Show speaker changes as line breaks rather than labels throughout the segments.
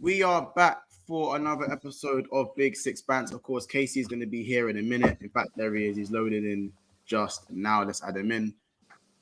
We are back for another episode of Big Six Bands. Of course, Casey's going to be here in a minute. In fact, there he is. He's loaded in just now. Let's add him in.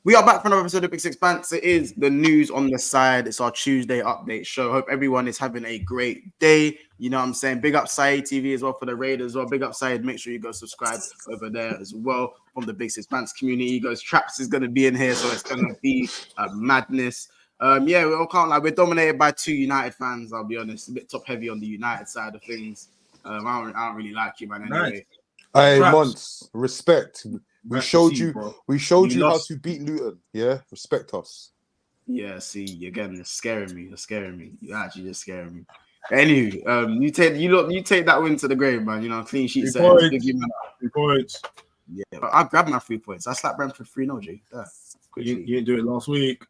We are back for another episode of Big Six Bands. It is the news on the side. It's our Tuesday update show. Hope everyone is having a great day. You know what I'm saying? Big up Saeed TV as well for the raid as well. Big up Saeed. Make sure you go subscribe over there as well from the Big Six Bands community. He goes, Traps is going to be in here, so it's going to be a madness. Yeah, we all can't lie. We're dominated by two United fans, I'll be honest. A bit top heavy on the United side of things. I don't really like you, man. Anyway.
Hey, MONTS, respect. We showed you how to beat Luton. Yeah, respect us.
Yeah, see, again, you're scaring me. You're actually just scaring me. Anywho, you take that win to the grave, man. You know, clean sheet set.
3 points.
Yeah, I grabbed my 3 points. I slapped Brentford 3-0, G.
You didn't do it last week.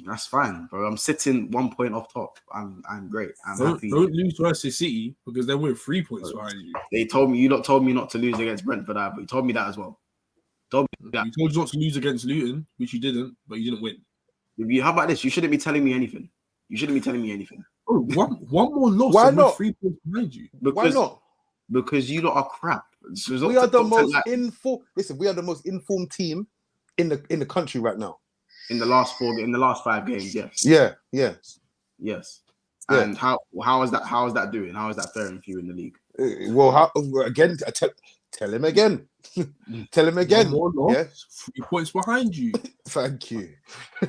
That's fine, bro. I'm sitting 1 point off top. I'm great. I'm happy.
Don't lose to SC City because they went 3 points behind you.
They told me not to lose against Brentford, but you told me that as well.
You told you not to lose against Luton, which you didn't, but you didn't win.
How about this? You shouldn't be telling me anything.
Oh, one more loss.
Why not?
3 points behind you.
Why not?
Because you lot are crap.
We are the most informed. Listen, we are the most informed team in the country right now.
In the last 5 games, yes.
Yeah.
And how is that doing? How is that faring for you in the league?
Again, tell him again. Tell him again.
Yeah. 3 points behind you.
Thank you.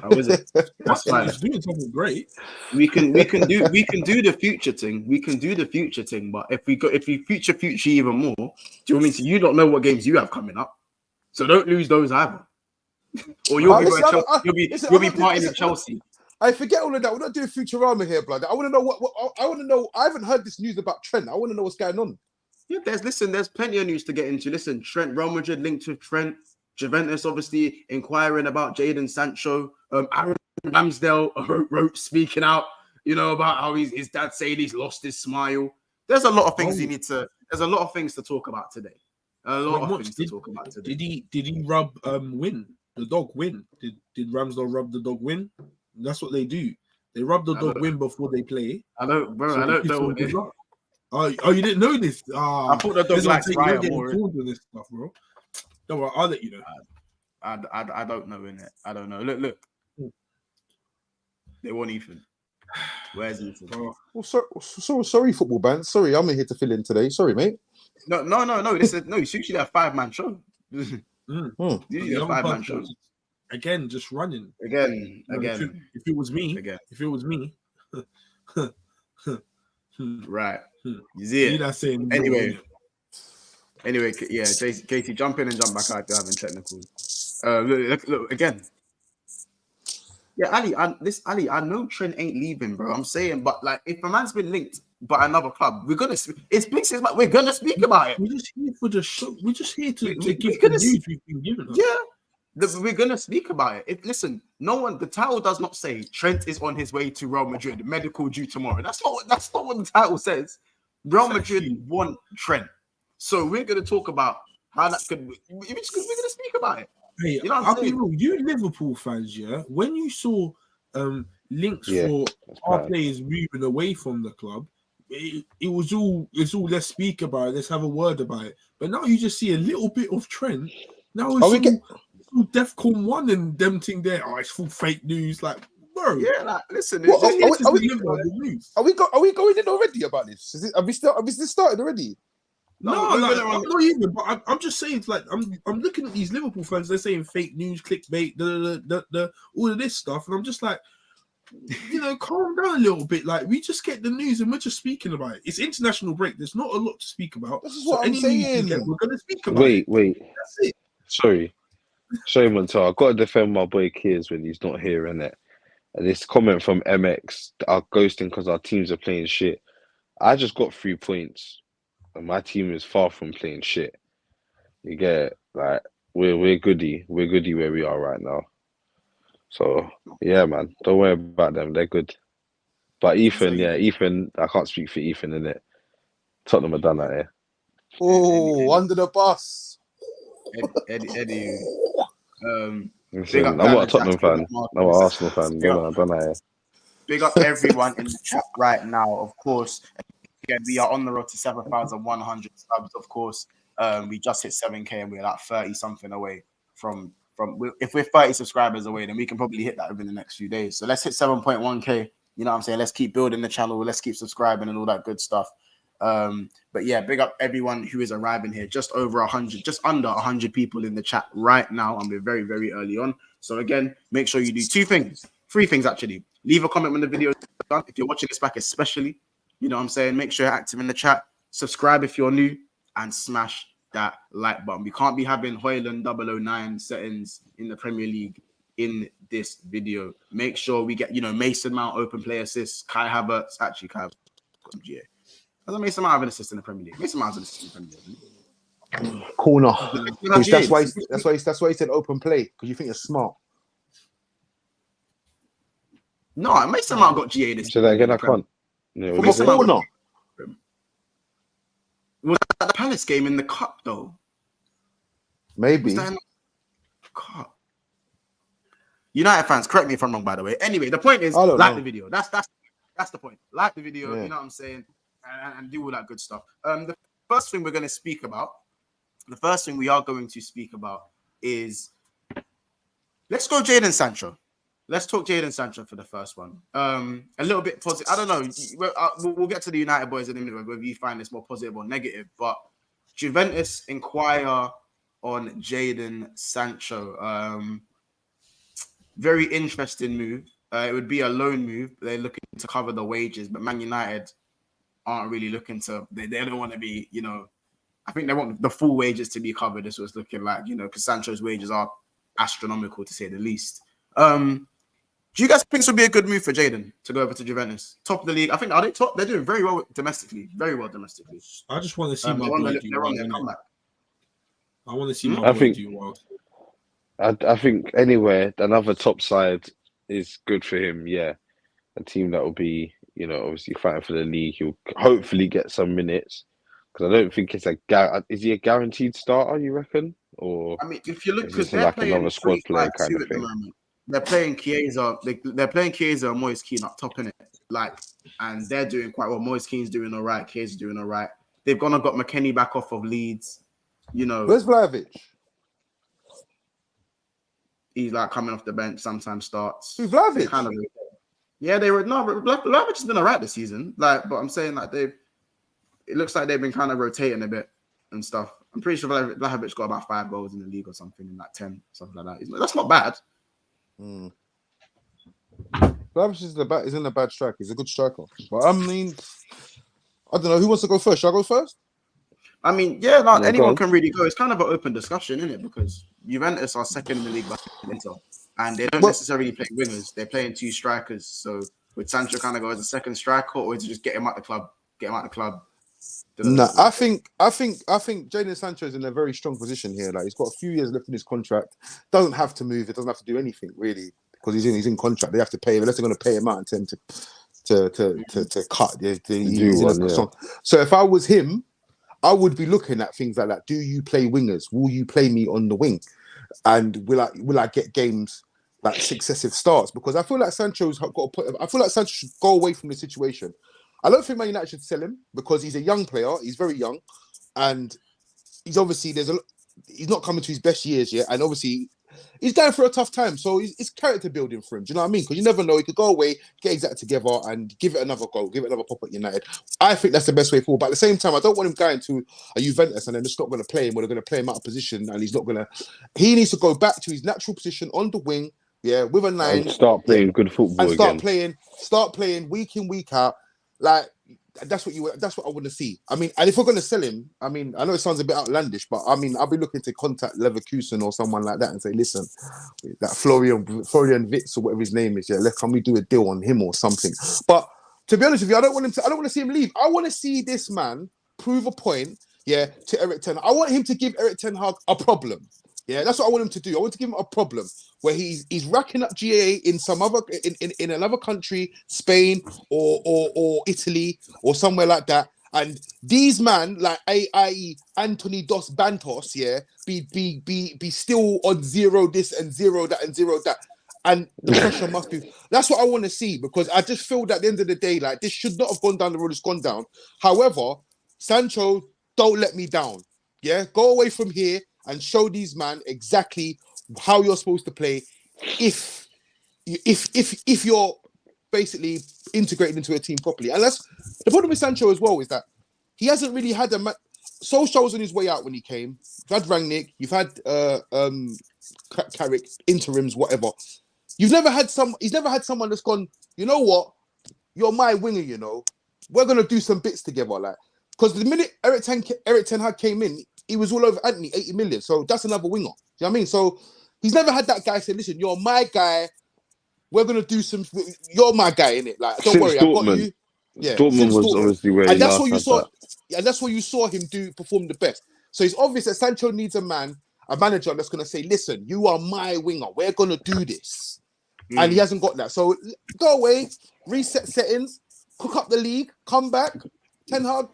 How is it?
That's fine. He's doing something great.
We can do the future thing. We can do the future thing, but if we future even more, do you want me to? You don't know what games you have coming up, so don't lose those either. Or you'll be partying with Chelsea.
I forget all of that. We're not doing Futurama here, blood. I want to know what I want to know. I haven't heard this news about Trent. I want to know what's going on.
Yeah, there's plenty of news to get into. Listen, Trent, Real Madrid linked with Trent, Juventus obviously inquiring about Jadon Sancho. Aaron Ramsdale wrote speaking out, about how his dad saying he's lost his smile. There's a lot of things there's a lot of things to talk about today. Did
he rub Win? The dog Win? Did Ramsdale rub the dog Win? That's what they do. They rub the dog Win before they play.
I don't know.
Oh, you didn't know this?
I thought the dog likes Ryan more.
This stuff, bro. Don't worry, I'll let you know.
I don't know, innit? I don't know. Look. They want Ethan. Where's Ethan?
Sorry, football band. Sorry, I'm here to fill in today. Sorry, mate.
No. It's usually a 5-man show. Usually a 5-man show.
Again, just running.
Again.
If it was me.
Right. You see it. Anyway, yeah, Casey, jump in and jump back out if you're having technicals. Look again. Yeah, Ali, I know Trent ain't leaving, bro. I'm saying, but like, if a man's been linked by another club, we're gonna speak. It's Big Six, but we're gonna speak about it.
We're just here for the show. We're just here to give the news we've been given.
We're gonna speak about it. Listen, the title does not say Trent is on his way to Real Madrid, medical due tomorrow. That's not what the title says. Real Madrid want Trent, so we're gonna talk about how that could. We're gonna speak about it.
Hey, I'll be real. You Liverpool fans, when you saw links for our players moving away from the club, it's all let's speak about it, let's have a word about it. But now you just see a little bit of Trent. Now it's all DEFCON 1 and them thing there. Oh, it's full fake news. Like, bro.
Yeah, like, listen.
Are we going in already about this? Have we started already?
No, not even. But I'm just saying, it's like I'm looking at these Liverpool fans. They're saying fake news, clickbait, all of this stuff, and I'm just like, calm down a little bit. Like, we just get the news and we're just speaking about it. It's international break. There's not a lot to speak about.
This is what I'm saying.
We're going to speak about it.
Wait.
That's it.
Sorry, Montel. I've got to defend my boy Kiers when he's not here, innit? And this comment from MX, our ghosting because our teams are playing shit. I just got 3 points, and my team is far from playing shit. You get it? Like, we're goody. We're goody where we are right now. So, yeah, man. Don't worry about them. They're good. But Ethan, I can't speak for Ethan, innit? Tottenham are done out here.
Oh, under the bus.
Eddie.
Listen, I'm not a Tottenham fan. I'm an Arsenal fan. Done out here.
Big up everyone in the chat right now. Of course, again, we are on the road to 7,100 subs. Of course, we just hit 7K and we're like 30 something away from. If we're 30 subscribers away, then we can probably hit that within the next few days. So let's hit 7.1K. You know what I'm saying? Let's keep building the channel. Let's keep subscribing and all that good stuff. But yeah, big up everyone who is arriving here. Just over 100, just under 100 people in the chat right now, and we're very, very early on. So again, make sure you do three things actually. Leave a comment when the video is done. If you're watching this back, especially, you know what I'm saying. Make sure you're active in the chat. Subscribe if you're new, and smash that like button. We can't be having Hoyland 009 settings in the Premier League in this video. Make sure we get, Mason Mount open play assists, Kai Havertz. Actually, Kai Havertz got some GA. Doesn't Mason Mount have an assist in the Premier League? Mason Mount has an assist in the Premier League.
Corner. That's why he said open play, because you think you're smart.
No, Mason Mount got GA this.
So that again, I can't. No,
From a corner.
Was that the Palace game in the cup though?
Maybe.
Was that in the cup? United fans, correct me if I'm wrong, by the way. Anyway, the point is, like the video. That's the point. Like the video, you know what I'm saying, and do all that good stuff. The first thing we're going to speak about, is let's go Jadon Sancho. Let's talk Jadon Sancho for the first one. A little bit positive. I don't know. We'll get to the United boys in a minute, whether you find this more positive or negative. But Juventus inquire on Jadon Sancho. Very interesting move. It would be a loan move. They're looking to cover the wages, but Man United aren't really looking to. They don't want to be, I think they want the full wages to be covered. This was looking like, because Sancho's wages are astronomical to say the least. Do you guys think this would be a good move for Jadon to go over to Juventus? Top of the league. I think, are they top? They're doing very well domestically. Very well domestically.
I just want to see my boy do well. I want to see my boy do well.
I think anywhere, another top side is good for him. Yeah. A team that will be, obviously fighting for the league. He'll hopefully get some minutes. Because I don't think it's is he a guaranteed starter, you reckon? Or
I mean, if you look, because they're
like
playing
another squad player kind of
at the
thing.
moment. They're playing Chiesa. They're playing Chiesa and Moise Kean up top in it, and they're doing quite well. Moise Kean's doing all right. Chiesa's doing all right. They've got McKennie back off of Leeds.
Where's Vlahovic?
He's like coming off the bench. Sometimes starts.
Who's Vlahovic?
Vlahovic has been all right this season. But I'm saying it looks like they've been kind of rotating a bit and stuff. I'm pretty sure Vlahovic got about 5 goals in the league or something in 10, something like that. That's not bad.
Vlahovic isn't a bad striker. He's a good striker. But I mean, I don't know. Who wants to go first? Should I go first?
I mean, anyone can really go. It's kind of an open discussion, isn't it? Because Juventus are second in the league behind Inter, and they don't necessarily play wingers. They're playing 2 strikers. So would Sancho kind of go as a second striker, or is it just get him out the club?
No, I think Jadon Sancho is in a very strong position here. Like, he's got a few years left in his contract. Doesn't have to move. It doesn't have to do anything really, because he's in contract. They have to pay him unless they're going to pay him out and tell him to cut. So if I was him, I would be looking at things like that. Do you play wingers? Will you play me on the wing? And will I get games like successive starts? Because I feel like Sancho's got to put. I feel like Sancho should go away from the situation. I don't think Man United should sell him because he's a young player. He's very young, and he's obviously he's not coming to his best years yet, and obviously he's going through a tough time. So it's character building for him. Do you know what I mean? Because you never know. He could go away, get his act together, and give it another go, give it another pop at United. I think that's the best way forward. But at the same time, I don't want him going to a Juventus and then just not going to play him, or they're going to play him out of position, and he's not going to. He needs to go back to his natural position on the wing, with a 9.
And start playing good football
and start playing week in, week out. Like, that's what I want to see. I mean, and if we're going to sell him, I mean, I know it sounds a bit outlandish, but I mean, I'll be looking to contact Leverkusen or someone like that and say, listen, that Florian Wirtz or whatever his name is, can we do a deal on him or something? But to be honest with you, I don't want to see him leave. I want to see this man prove a point, to Erik ten Hag. I want him to give Erik ten Hag a problem. Yeah, that's what I want him to do. I want to give him a problem where he's racking up GAA in some other in another country, Spain or Italy or somewhere like that. And these man, like i.e. Anthony Dos Santos, be still on 0 this and 0 that and 0 that. and the pressure must be. That's what I want to see, because I just feel that at the end of the day, like, this should not have gone down the road it's gone down. However, Sancho, don't let me down. Yeah, go away from here and show these man exactly how you're supposed to play. If you're basically integrated into a team properly, and that's the problem with Sancho as well, is that he hasn't really had Solskjaer was on his way out when he came. You've had Rangnick, you've had Carrick, interims, whatever. He's never had someone that's gone, you know what? You're my winger, you know. We're gonna do some bits together, like, because the minute Eric Ten Hag came in, he was all over Anthony, 80 million. So that's another winger. Do you know what I mean? So he's never had that guy say, listen, you're my guy. We're gonna do some. You're my guy, innit? Like, don't worry, I've got you. Yeah,
Dortmund was obviously where,
and that's what you saw. Yeah, and that's what you saw him perform the best. So it's obvious that Sancho needs a manager that's gonna say, listen, you are my winger. We're gonna do this, and he hasn't got that. So go away, reset settings, cook up the league, come back. Ten Hag,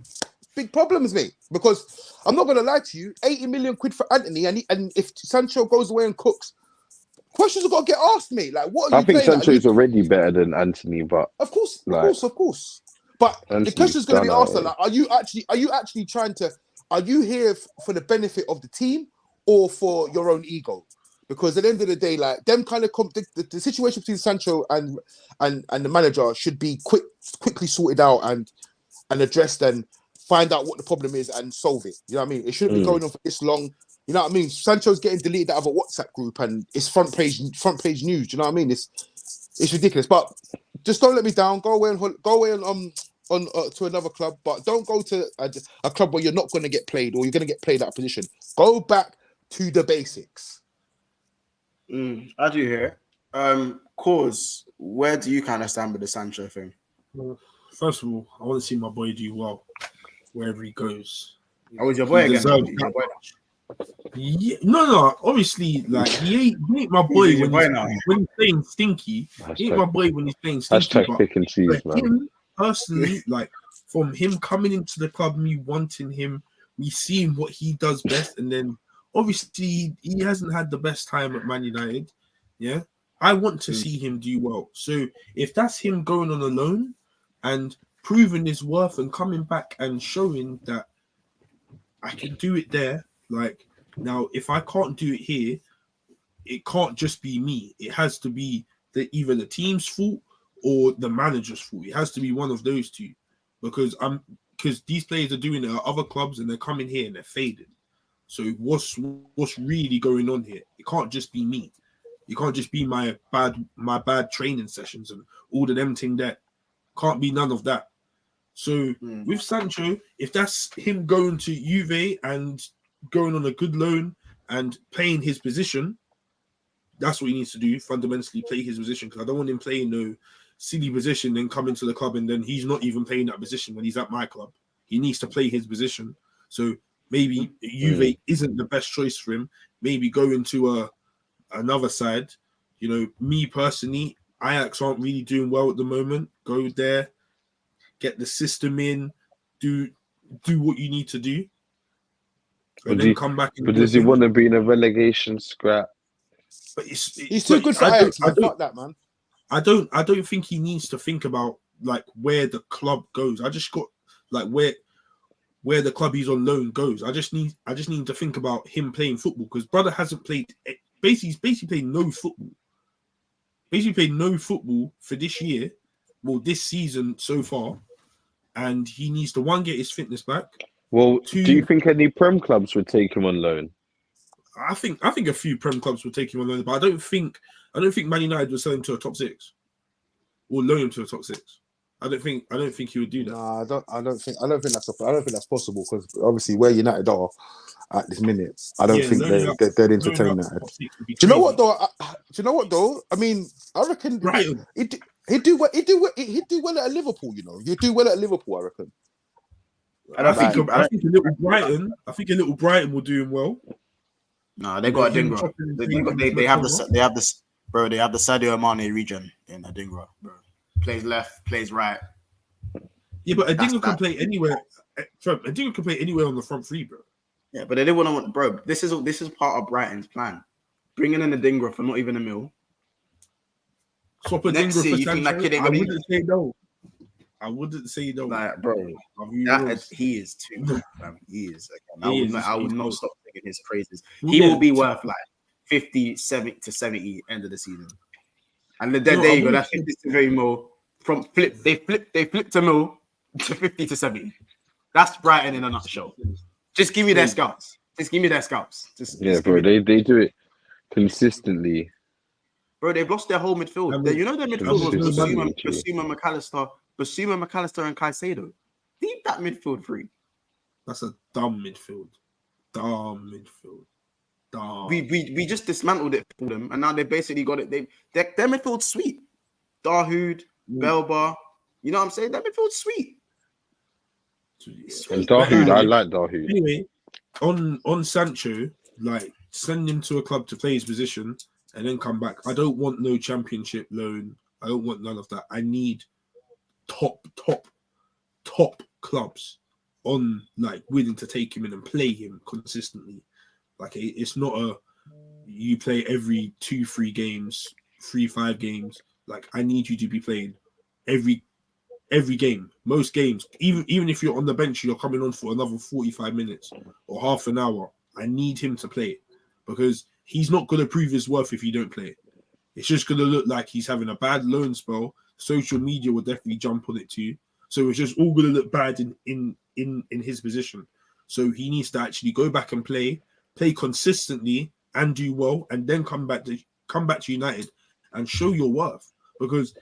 big problems, mate. Because I'm not gonna lie to you, 80 million quid for Anthony, and if Sancho goes away and cooks, questions have got to get asked, mate. Like, what are you?
I think
playing
Sancho is already better than Anthony, but
of course. But the question's going to be asked: like, are you actually trying to? Are you here for the benefit of the team or for your own ego? Because at the end of the day, like, them kind of the situation between Sancho and the manager should be quickly sorted out and addressed, and find out what the problem is and solve it. You know what I mean? It shouldn't be going on for this long. You know what I mean? Sancho's getting deleted out of a WhatsApp group and it's front page news. You know what I mean? It's ridiculous. But just don't let me down. Go away and to another club, but don't go to a club where you're not going to get played, or you're going to get played out of position. Go back to the basics.
I do hear. Cause, where do you kind of stand with the Sancho thing?
Well, first of all, I want to see my boy do well wherever he goes.
Oh, was your boy again?
Yeah, no. Obviously, like, he ain't my boy when he's playing stinky. He ain't my boy when he's playing stinky.
Hashtag pick and choose, man.
Him, personally, like, from him coming into the club, me wanting him, me seeing what he does best, and then obviously he hasn't had the best time at Man United. Yeah, I want to see him do well. So if that's him going on a loan and proving his worth and coming back and showing that I can do it there. Like, now, if I can't do it here, it can't just be me. It has to be either the team's fault or the manager's fault. It has to be one of those two, because these players are doing it at other clubs and they're coming here and they're faded. So what's really going on here? It can't just be me. It can't just be my bad training sessions and all of them thing there. Can't be none of that. So with Sancho, if that's him going to Juve and going on a good loan and playing his position, that's what he needs to do, fundamentally play his position, because I don't want him playing no silly position and coming to the club and then he's not even playing that position when he's at my club. He needs to play his position. So maybe Juve isn't the best choice for him. Maybe go into another side. You know, me personally, Ajax aren't really doing well at the moment. Go there, get the system in, do what you need to do, and then come back.
But does he want to be in a relegation scrap?
But
he's too good for Ajax. Fuck that, man.
I don't think he needs to think about, like, where the club goes. I just got, like, where the club he's on loan goes. I just need to think about him playing football, because brother hasn't played. He's basically played no football. Basically played no football for this year, well, this season so far, and he needs to, one, get his fitness back.
Well,
two,
do you think any Prem clubs would take him on loan?
I think a few Prem clubs would take him on loan, but I don't think Man United would sell him to a top six or loan him to a top six. I don't think he would do that.
No, I don't think that's possible, because obviously where United are at this minute, I don't think they'd entertain that. Do you know what though? I mean, I reckon he'd do well at Liverpool. You know, he'd do well at Liverpool, I reckon.
And I think a little Brighton will do him well.
No, they got Adingra. They have the Sadio Mane region in Adingra, bro. Plays left, plays right.
Yeah, but Adingra can play anywhere. Adingra can play anywhere on the front three, bro.
Yeah, but they didn't want to, bro. This is part of Brighton's plan. Bringing in Adingra for not even a mil.
Swap a
Next
Dingra
year,
for
you think
Sancho?
that kid ain't
I
gonna be
wouldn't say no. I wouldn't say no.
like, bro? He is too good, man. He is. Again, I would not stop singing his praises. He will be worth like 50, 70 to 70 end of the season. And there you go. That's 50 to 30 mil from flip. They flipped a mil to 50 to 70. That's Brighton in a nutshell. Just give me their scouts. Just give me their scouts.
Bro. They do it consistently.
Bro, they've lost their whole midfield. You know their midfield was Basuma, McAllister, and Caicedo. Leave that midfield free.
That's a dumb midfield.
We just dismantled it for them, and now they basically got it. Their midfield's sweet. Dahoud, Belba. You know what I'm saying? That midfield's sweet.
And Dahoud, I like Dahoud.
Anyway, on Sancho, like send him to a club to play his position and then come back. I don't want no championship loan. I don't want none of that. I need top clubs on like willing to take him in and play him consistently. Like it's not you play every 2-3 games, 3-5 games. Like I need you to be playing every game, most games. Even if you're on the bench, you're coming on for another 45 minutes or half an hour. I need him to play because he's not going to prove his worth if you don't play. It's just going to look like he's having a bad loan spell. Social media will definitely jump on it too. So it's just all going to look bad in his position. So he needs to actually go back and play consistently and do well, and then come back to United and show your worth. Because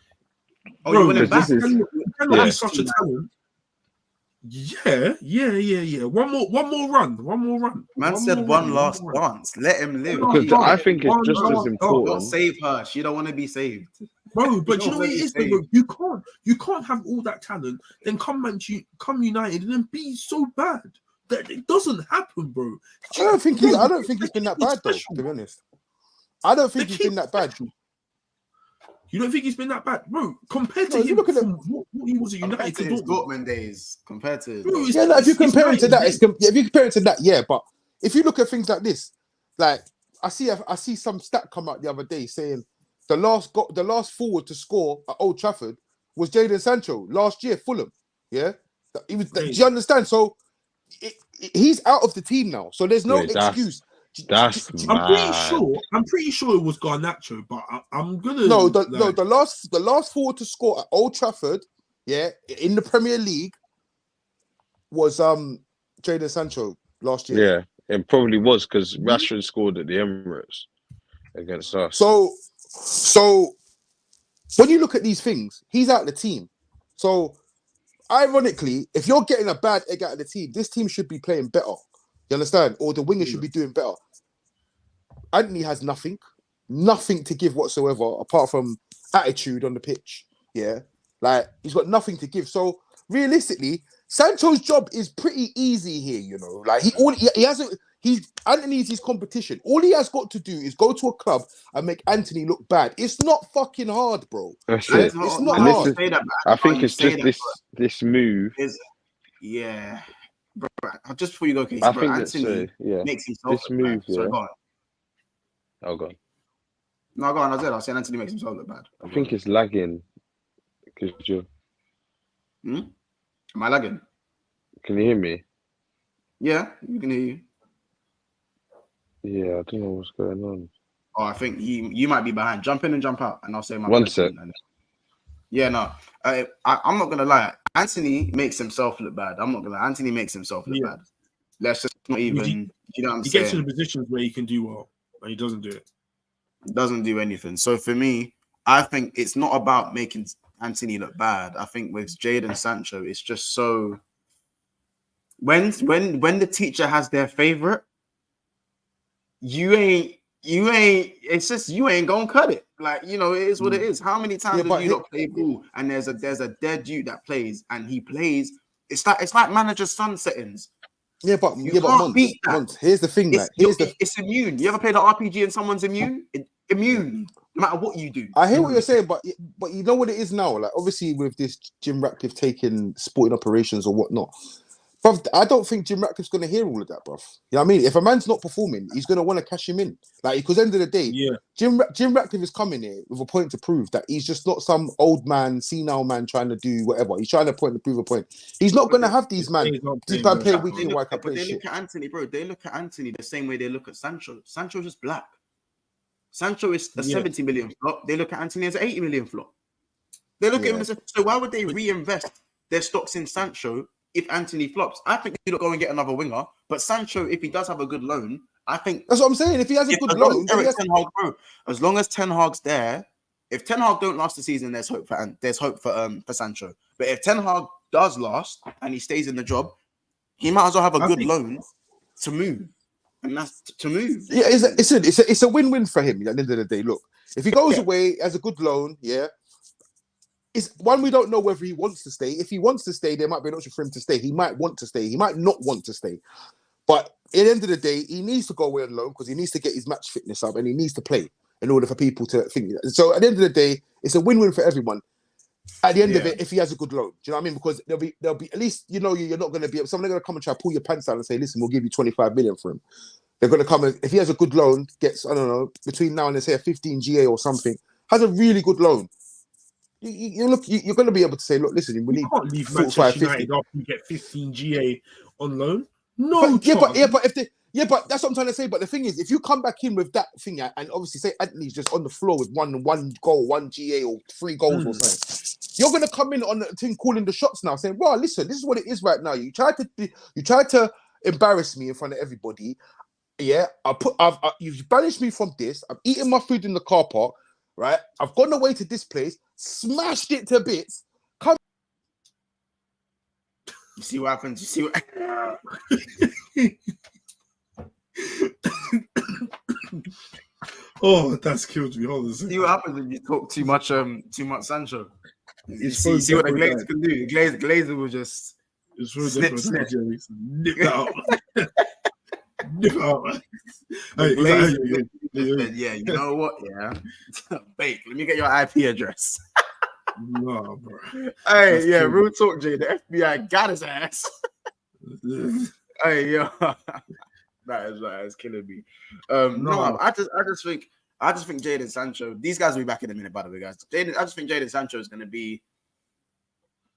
you want him back?
Be such a talent. Yeah. One more run.
Man said one last dance. Let him live.
Because I think it's just as important.
Don't save her. She don't want to be saved.
Bro, but you know what it is, bro? You can't have all that talent, then come United and then be so bad. That it doesn't happen, bro.
I don't think he's been that bad though, to be honest. I don't think he's been that bad.
You don't think he's been that bad, bro? Compared to him, look at what he was at United to
his Dortmund days, compared to
if you compare it to that, yeah. But if you look at things like this, like I see some stat come out the other day saying the last forward to score at Old Trafford was Jadon Sancho last year, Fulham. Yeah, he was. Do you understand? So he's out of the team now, so there's no excuse.
I'm pretty sure it was Garnacho, but I'm gonna
the last forward to score at Old Trafford, yeah, in the Premier League was Jadon Sancho last year.
Yeah, it probably was because Rashford scored at the Emirates against us.
So when you look at these things, he's out of the team. So ironically, if you're getting a bad egg out of the team, this team should be playing better. You understand? Or the wingers should be doing better. Anthony has nothing to give whatsoever apart from attitude on the pitch. Yeah, like he's got nothing to give. So realistically, Sancho's job is pretty easy here. You know, like Anthony's his competition. All he has got to do is go to a club and make Anthony look bad. It's not fucking hard, bro.
That's it.
It's not hard.
I think it's just this move.
Yeah. Bro, just before you go, Casey, Anthony makes himself
this move.
Sorry, go on.
Oh, go on.
No, go on. I was saying Anthony makes himself look bad.
I think it's lagging because you're.
Am I lagging?
Can you hear me?
Yeah, you can hear you.
Yeah, I don't know what's going on.
Oh, I think you might be behind. Jump in and jump out, and I'll say my.
1 sec.
Yeah, no, I'm not gonna lie. Anthony makes himself look bad. I'm not gonna lie. Anthony makes himself look bad. Let's just not even. You know what I'm saying?
He gets to the positions where he can do well, but he doesn't do it.
Doesn't do anything. So for me, I think it's not about making Anthony look bad. I think with Jadon Sancho, it's just so. When the teacher has their favorite, you ain't. It's just you ain't gonna cut it. Like, you know, it is what it is. How many times have you not played ball and there's a dead dude that plays and he plays? It's like manager's sun settings.
Yeah, but Monts, here's the thing.
It's immune. You ever played an RPG and someone's immune? Immune, no matter what you do.
I hear what you're saying, but you know what it is now. Like obviously with this Jim Ratcliffe taking sporting operations or whatnot, Bruv, I don't think Jim Ratcliffe's going to hear all of that, bruv. You know what I mean? If a man's not performing, he's going to want to cash him in. Like, because end of the day, Jim Ratcliffe is coming here with a point to prove that he's just not some old man, senile man trying to do whatever. He's trying to prove a point. He's not going to have these man play week in, white play
they
shit.
Look at Anthony, bro. They look at Anthony the same way they look at Sancho. Sancho's just black. Sancho is a 70 million flop. They look at Anthony as an 80 million flop. They look at him as so why would they reinvest their stocks in Sancho if Anthony flops? I think they don't go and get another winger. But Sancho, if he does have a good loan, I think
that's what I'm saying. If he has a good loan,
as long as Ten Hag's there, if Ten Hag don't last the season, there's hope for Sancho. But if Ten Hag does last and he stays in the job, he might as well have a good loan to move. And that's to move.
Yeah, it's a win-win for him at the end of the day. Look, if he goes away as a good loan, it's one, we don't know whether he wants to stay. If he wants to stay, there might be an option for him to stay. He might want to stay. He might not want to stay. But at the end of the day, he needs to go away on loan because he needs to get his match fitness up and he needs to play in order for people to think. So at the end of the day, it's a win-win for everyone. At the end of it, if he has a good loan, do you know what I mean? Because there'll be at least, you know, you're not going to be, someone going to come and try to pull your pants out and say, listen, we'll give you 25 million for him. They're going to come and, if he has a good loan, gets, I don't know, between now and let's say a 15 GA or something, has a really good loan. You're going to be able to say, look, listen, we need
can't leave Manchester United after you get 15 GA on loan. But that's what I'm trying to say. But the thing is, if you come back in with that thing, and obviously say Anthony's just on the floor with one goal, 1 GA or 3 goals or something, you're going to come in on the thing calling the shots now, saying, well, listen, this is what it is right now. You tried to embarrass me in front of everybody. Yeah, you've banished me from this. I'm eating my food in the car park, right? I've gone away to this place, smashed it to bits.
You see what happens? You see what?
Oh, that's killed me. Hold on.
See what happens when you talk too much Sancho. You see what the Glazer can do. The Glazer will just snip.
Nip that out. Nip out.
Yeah, you know what? Yeah, Bake. Let me get your IP address.
No, bro.
Hey, real talk, Jay. The FBI got his ass. Hey, yo, that is killing me. No, I just think Jadon Sancho. These guys will be back in a minute, by the way, guys. I just think Jadon Sancho is going to be.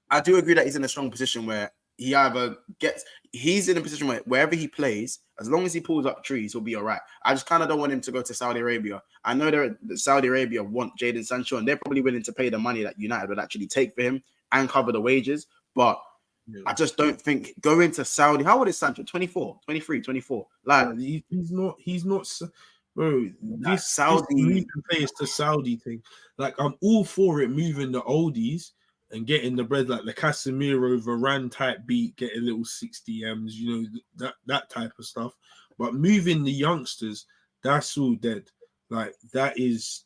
I do agree that he's in a strong position where he's in a position where wherever he plays, as long as he pulls up trees, he'll be all right. I just kind of don't want him to go to Saudi Arabia. I know that Saudi Arabia want Jadon Sancho, and they're probably willing to pay the money that United would actually take for him and cover the wages. But I just don't think going to Saudi. How old is Sancho? 24, 23, 24. Like
he's not. Bro, this Saudi moving players to Saudi thing. Like I'm all for it, moving the oldies and getting the bread, like the Casemiro, Varane type beat, getting little 60 M's, you know, that type of stuff. But moving the youngsters, that's all dead. Like that is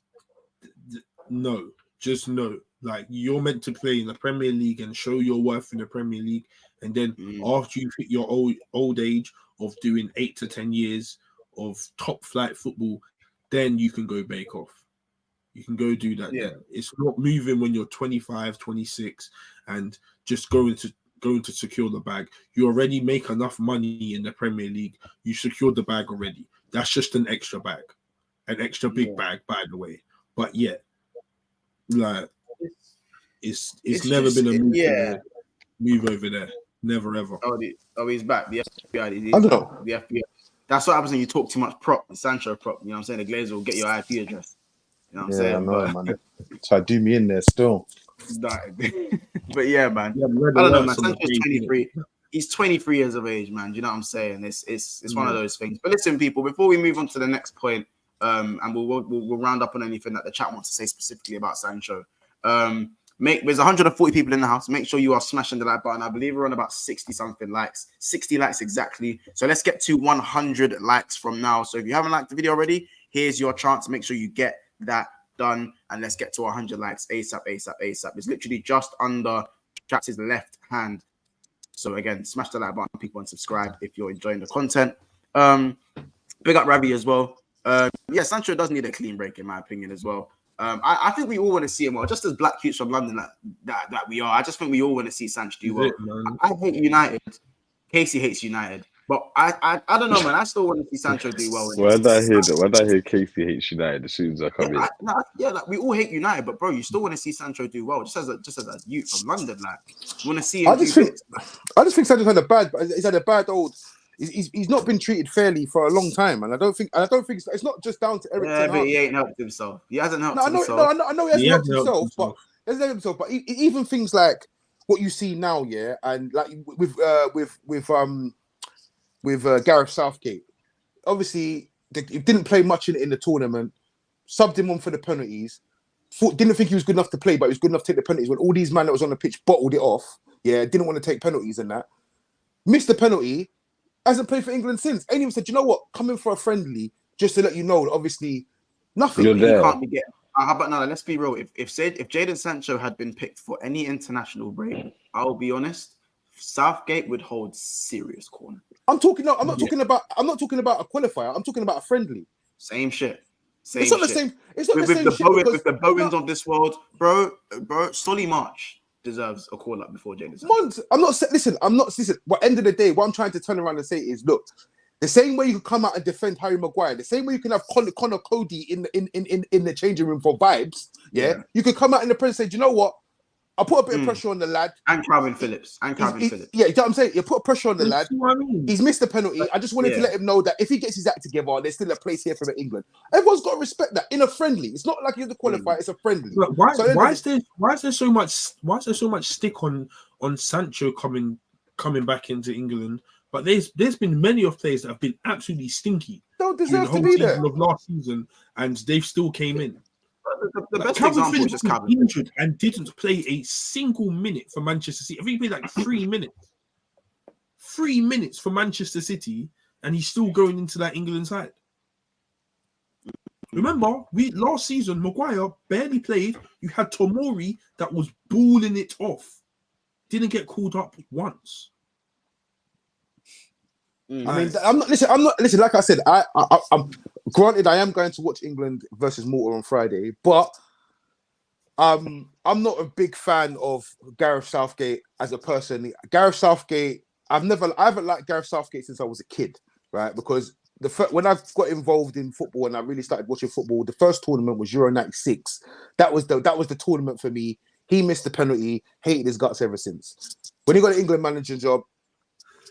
no, just no. Like you're meant to play in the Premier League and show your worth in the Premier League, and then after you hit your old age of doing 8 to 10 years of top flight football, then you can go bake off. You can go do that. Yeah. It's not moving when you're 25, 26 and just going to secure the bag. You already make enough money in the Premier League. You secured the bag already. That's just an extra bag. An extra big bag, by the way. But like it's never been a move over there. Never ever.
Oh, he's back. The FBI.
I don't know.
The FBI. That's what happens when you talk too much Sancho prop. You know what I'm saying? The Glazer will get your IP address. You know what I'm saying?
I know, man. Try to do me in there still.
But yeah, man. I don't know, man. Sancho's 23. He's 23 years of age, man. Do you know what I'm saying? It's one of those things. But listen, people, before we move on to the next point, and we'll round up on anything that the chat wants to say specifically about Sancho. There's 140 people in the house. Make sure you are smashing the like button. I believe we're on about 60-something likes. 60 likes exactly. So let's get to 100 likes from now. So if you haven't liked the video already, here's your chance. Make sure you get that done. And let's get to 100 likes ASAP. It's literally just under Trax's left hand. So again, smash the like button, people, and subscribe if you're enjoying the content. Big up Ravi as well. Sancho does need a clean break, in my opinion, as well. I think we all want to see him well, just as black youths from London that we are. I just think we all want to see Sancho do well. I hate United Casey hates United. But I don't know, man. I still want to see Sancho do well.
When I hear Casey hates United as soon as I come in.
Like we all hate United, but bro, you still want to see Sancho do well. Just as a youth from London, like you want to see him.
I just think Sancho's had a bad old. He's not been treated fairly for a long time, and I don't think it's not just down to Eric.
Yeah, but he ain't helped himself. He hasn't helped himself.
I know he hasn't helped himself, but even things like what you see now, yeah, and like with Gareth Southgate, obviously he didn't play much in the tournament. Subbed him on for the penalties. Didn't think he was good enough to play, but he was good enough to take the penalties when all these men that was on the pitch bottled it off. Yeah, didn't want to take penalties and that. Missed the penalty. Hasn't played for England since. Ain't even said, you know what? Come in for a friendly just to let you know that obviously nothing.
You're there.
He can't be getting. How about now? Let's be real. If Jadon Sancho had been picked for any international break, I'll be honest, Southgate would hold serious corner.
I'm not talking about a qualifier. I'm talking about a friendly.
Same shit.
It's not the same. It's not the same shit.
With the Bowens of this world, bro. Solly March deserves a call up before Jadon Sancho.
Months. Listen. But end of the day, what I'm trying to turn around and say is, look, the same way you can come out and defend Harry Maguire, the same way you can have Connor Cody in the changing room for vibes. Yeah, you could come out in the press and say, do you know what? I put a bit of pressure on the lad.
And Calvin Phillips.
Yeah, you know what I'm saying? You put pressure on the lad. He's missed the penalty. I just wanted to let him know that if he gets his act together, there's still a place here for England. Everyone's got to respect that in a friendly. It's not like you're the qualifier, it's a friendly.
Look, why is there so much stick on Sancho coming back into England? But there's been many of players that have been absolutely stinky.
Don't deserve to be there.
Of last season, and they've still came in.
The best
Calvin
example
Phillips
is just
was
Calvin
injured and didn't play a single minute for Manchester City. I think he played like 3 minutes. 3 minutes for Manchester City, and he's still going into that England side. Remember, last season, Maguire barely played. You had Tomori that was balling it off. Didn't get called up once.
I mean, I'm not. Listen. Like I said, I'm granted. I am going to watch England versus Malta on Friday, but I'm not a big fan of Gareth Southgate as a person. Gareth Southgate, I haven't liked Gareth Southgate since I was a kid, right? Because when I got involved in football and I really started watching football, the first tournament was Euro '96. That was the tournament for me. He missed the penalty. Hated his guts ever since. When he got an England manager job.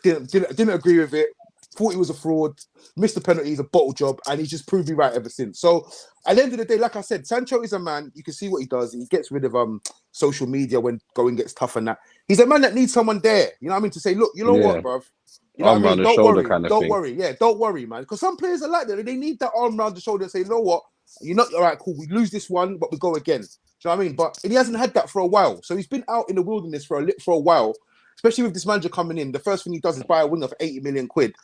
Didn't agree with it. Thought he was a fraud. Missed the penalty. He's a bottle job, and he's just proved me right ever since. So at the end of the day, like I said, Sancho is a man. You can see what he does. He gets rid of social media when going gets tough and that. He's a man that needs someone there. You know what I mean? To say, look, you know what, bruv? You know
arm
what I mean?
around the shoulder kind of
don't
thing.
worry. Yeah, don't worry, man. Because some players are like that. They need that arm around the shoulder and say, you know what? You're not all right. Cool. We lose this one, but we go again. Do you know what I mean? But he hasn't had that for a while. So he's been out in the wilderness for a while. Especially with this manager coming in, the first thing he does is buy a winger for 80 million quid.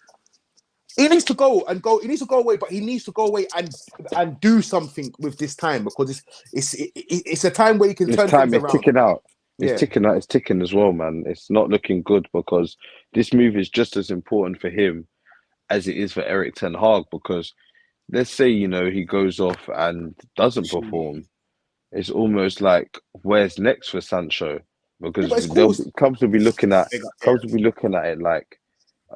He needs to go. He needs to go away, but he needs to go away and do something with this time because it's a time where you can turn things around.
It's ticking out. It's ticking out. It's ticking as well, man. It's not looking good because this move is just as important for him as it is for Eric Ten Hag. Because let's say he goes off and doesn't perform, it's almost like where's next for Sancho? Because they'll come to be looking at it like,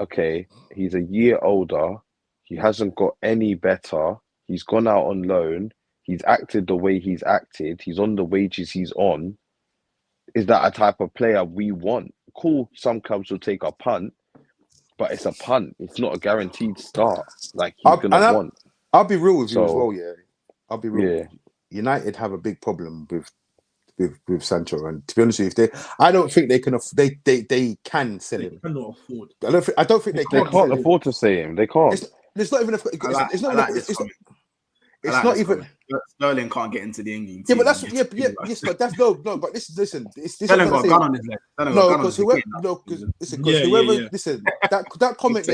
okay, he's a year older, he hasn't got any better, he's gone out on loan, he's acted the way he's acted, he's on the wages he's on. Is that a type of player we want? Cool, some clubs will take a punt, but it's a punt. It's not a guaranteed start. Like he's gonna want.
I'll be real with you as well, yeah. I'll be real. Yeah. United have a big problem with Sancho, and to be honest with you, I don't think they can. They can sell him.
They cannot afford.
I don't think they can.
They can't afford to sell him. They can't.
It's not even. It's not even.
Sterling can't get into the England.
Yeah, but that's yes, but that's no. But listen.
Sterling got a gun on his leg.
No, because whoever. Listen, that comment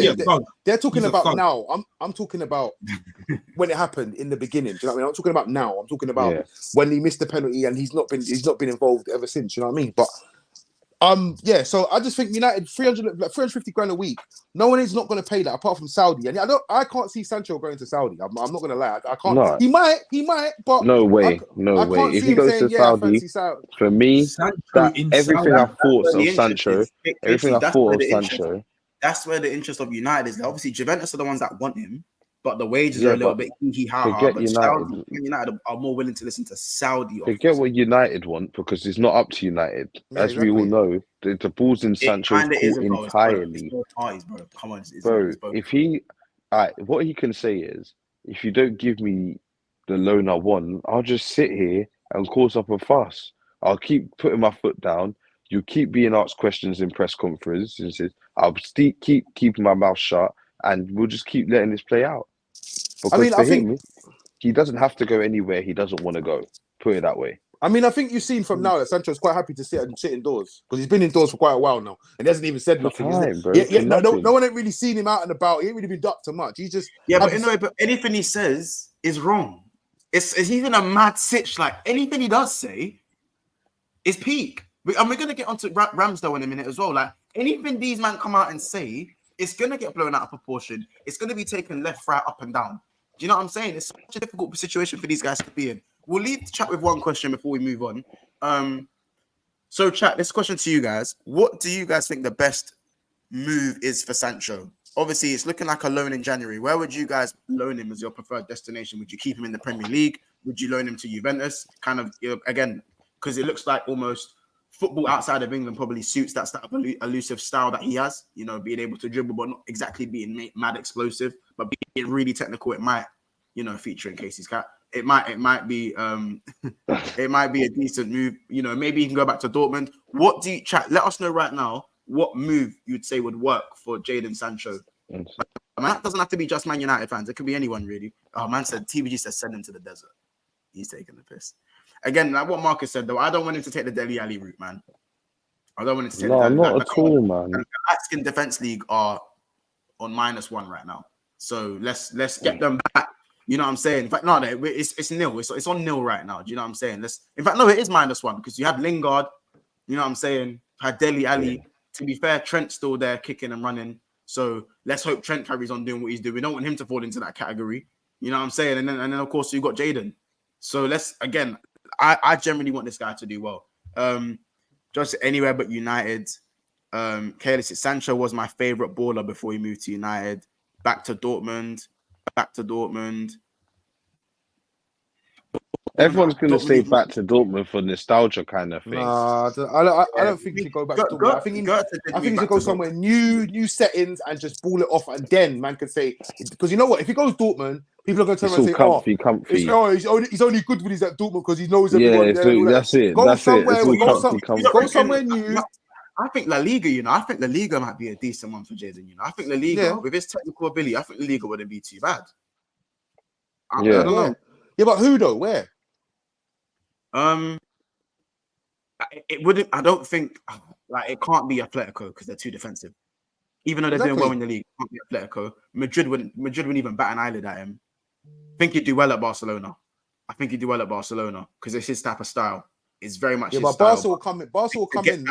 they're talking about now. I'm talking about when it happened in the beginning. Do you know what I mean? I'm talking about now. I'm talking about when he missed the penalty and he's not been involved ever since. You know what I mean? But so I just think United 350 grand a week. No one is not going to pay that apart from Saudi, and I can't see Sancho going to Saudi. I'm not going to lie, I can't. No. He might, but
no way. If he goes to Saudi, for me, everything I thought of Sancho,
that's where the interest of United is. Obviously, Juventus are the ones that want him, but the wages
Yeah,
are a little
but
bit hee-ha-ha.
forget
But
United.
Saudi, United are more willing to listen to Saudi
Forget
offers.
what United want because it's not up to United.
Yeah,
As we all know, the ball's in
It
Sancho's
kind of is
court
as well. It's
entirely.
both parties, bro. Come on,
Bro,
it's both.
if he, what he can say is, if you don't give me the loan I want, I'll just sit here and cause up a fuss. I'll keep putting my foot down. You keep being asked questions in press conferences. I'll keep keeping my mouth shut, and we'll just keep letting this play out. Because
I
for
think
him, he doesn't have to go anywhere he doesn't want to go. Put it that way.
I think you've seen from now that Sancho's quite happy to sit indoors because he's been indoors for quite a while now and he hasn't even said
For
nothing.
time, bro.
Yeah,
For
no
nothing.
one ain't really seen him out and about. He ain't really been up to much. He's just
but anything he says is wrong. It's even a mad sitch. Like anything he does say is peak. And we're gonna get onto Ramsdale in a minute as well. Like anything these men come out and say, it's gonna get blown out of proportion. It's gonna be taken left, right, up, and down. Do you know what I'm saying? It's such a difficult situation for these guys to be in. We'll leave the chat with one question before we move on. So chat, this question to you guys. What do you guys think the best move is for Sancho? Obviously, it's looking like a loan in January. Where would you guys loan him as your preferred destination? Would you keep him in the Premier League? Would you loan him to Juventus? Kind of, again, because it looks like almost football outside of England probably suits that elusive style that he has. You know, being able to dribble, but not exactly being mad explosive, but being really technical. It might, feature in Casey's cat. It might be it might be a decent move. You know, maybe he can go back to Dortmund. What do you chat? Let us know right now what move you'd say would work for Jadon Sancho. I mean, that doesn't have to be just Man United fans. It could be anyone really. Oh, man said TVG said send him to the desert. He's taking the piss. Again, like what Marcus said though, I don't want him to take the Dele Alli route, man. I don't want him to take
not at all, man.
The Mexican Defense League are on -1 right now. So let's get them back. You know what I'm saying? In fact, no, it's nil. It's on nil right now. Do you know what I'm saying? In fact, no, it is -1 because you had Lingard. You know what I'm saying? Had Dele Alli. Yeah. To be fair, Trent's still there kicking and running. So let's hope Trent carries on doing what he's doing. We don't want him to fall into that category. You know what I'm saying? And then of course you've got Jadon. So I generally want this guy to do well. Just anywhere but United. Kayla, Sancho was my favorite baller before he moved to United. Back to Dortmund.
Everyone's going to say back to Dortmund for nostalgia kind of thing.
Nah, I don't think he should go back to Dortmund. I think he should go somewhere new settings and just ball it off. And then man can say, because you know what? If he goes Dortmund, people are going to turn around and say, comfy. He's only good when he's at Dortmund because he knows everyone there.
So that's it.
Go
that's
somewhere,
it.
Go somewhere new.
I think La Liga, I think La Liga might be a decent one for Jadon. I think La Liga, with his technical ability, I think La Liga wouldn't be too bad. I don't know.
Yeah, but who though? Where?
It wouldn't. I don't think it can't be Atletico because they're too defensive. Even though they're doing well in the league, it can't be Atletico. Madrid wouldn't even bat an eyelid at him. I think he'd do well at Barcelona. Because it's his type of style. It's very much his
but
style.
Barca will come in.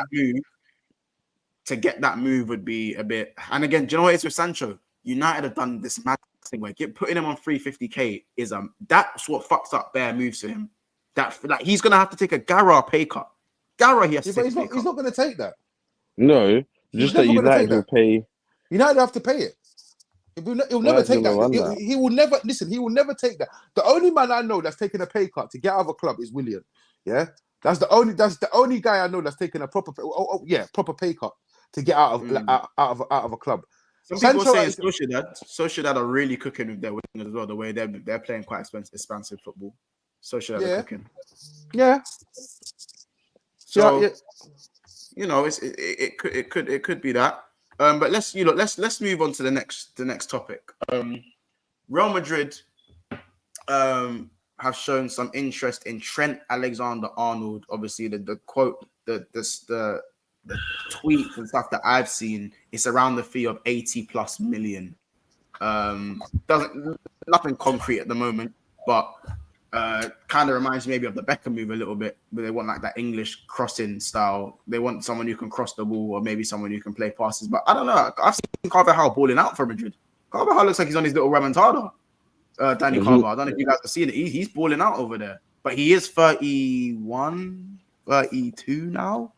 To get that move would be a bit. And again, do you know what it is with Sancho? United have done this mad thing where putting him on 350k is that's what fucks up bare moves for him. That he's gonna have to take a Gara pay cut. Gara, he has to take a pay cut.
He's not gonna take that.
No, just that United will pay.
United have to pay it. He'll never take that. He will never listen. He will never take that. The only man I know that's taking a pay cut to get out of a club is Willian. Yeah, that's the only guy I know that's taking a proper pay cut to get out of a club.
Some people are saying Sociedad are really cooking with their wingers as well. The way they're playing quite expansive football. Sociedad are cooking.
Yeah.
So it could be that. But let's move on to the next topic. Real Madrid have shown some interest in Trent Alexander-Arnold. Obviously, the quote, the tweets and stuff that I've seen, it's around the fee of 80+ million. Nothing concrete at the moment, but kind of reminds me maybe of the Beckham move a little bit, where they want like that English crossing style. They want someone who can cross the ball, or maybe someone who can play passes. But I don't know. I've seen Carvajal balling out for Madrid. Carvajal looks like he's on his little remontada. Danny Carvajal. I don't know if you guys have seen it. He's balling out over there. But he is 31, 32 now.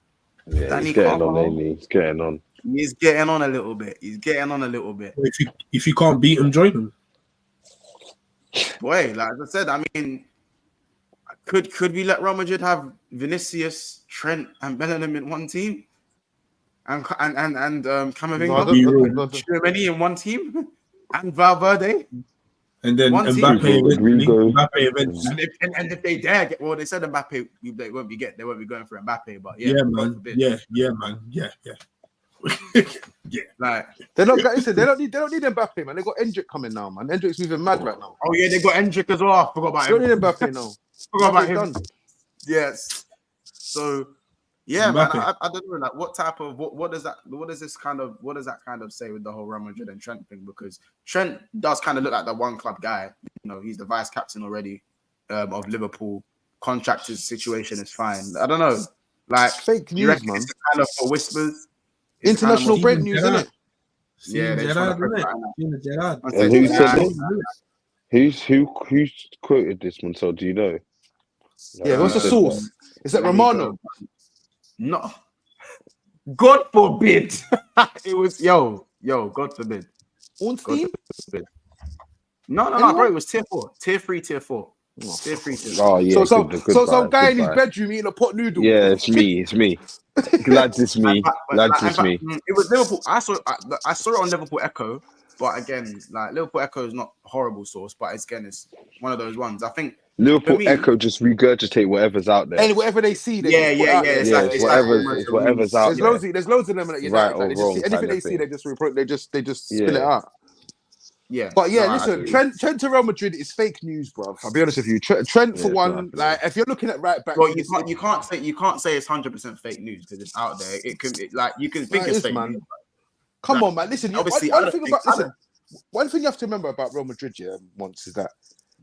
Yeah, he's getting on, ain't he? He's getting on.
He's getting on a little bit.
If you can't beat him, join him.
Boy, like I said, I mean, could we let Real Madrid have Vinicius, Trent, and Bellingham in one team, and Camavinga, Germany in one team, and Valverde,
and then Mbappe eventually.
And if they dare get, well, they said Mbappe, they won't be going for Mbappe, but
yeah, man, yeah. Yeah,
like they don't need Mbappe, man. They got Endrick coming now, man. Endrick's moving mad right now.
Oh yeah, they got Endrick as well. Forgot about him.
Don't need Mbappe now.
Forgot about him. Yes. So yeah, Mbappe. Man. I don't know. Like, what does that kind of say with the whole Real Madrid and Trent thing? Because Trent does kind of look like the one club guy. You know, he's the vice captain already of Liverpool. Contracted situation is fine. I don't know. Like
fake news, man.
It's kind of for whiskers.
International break news, isn't it?
Yeah,
Gerard. And who said this? Who quoted this one? So do you know?
Yeah, what's the source? Is that Romano?
No. God forbid. It was God forbid.
Ornstein?
No, bro. It was tier 4, tier 3, tier 4. Tier 3, tier 4.
Oh yeah.
So some guy in his bedroom eating a pot noodle.
Yeah, it's me. Glad it's me.
It was Liverpool. I saw it on Liverpool Echo, but again, like Liverpool Echo is not a horrible source, but it's one of those ones. I think
Liverpool Echo just regurgitate whatever's out there,
and whatever they see.
It's whatever's out there.
There's loads of them that
right or wrong.
Anything they see, they just spill it out.
Yeah,
but yeah, listen, Trent to Real Madrid is fake news, bro. I'll be honest with you. Trent for one, like if you're looking at right back,
well, you can't say it's 100% fake news because it's out there. You can think it's fake news.
Come on, man. Listen, one thing you have to remember about Real Madrid, once is that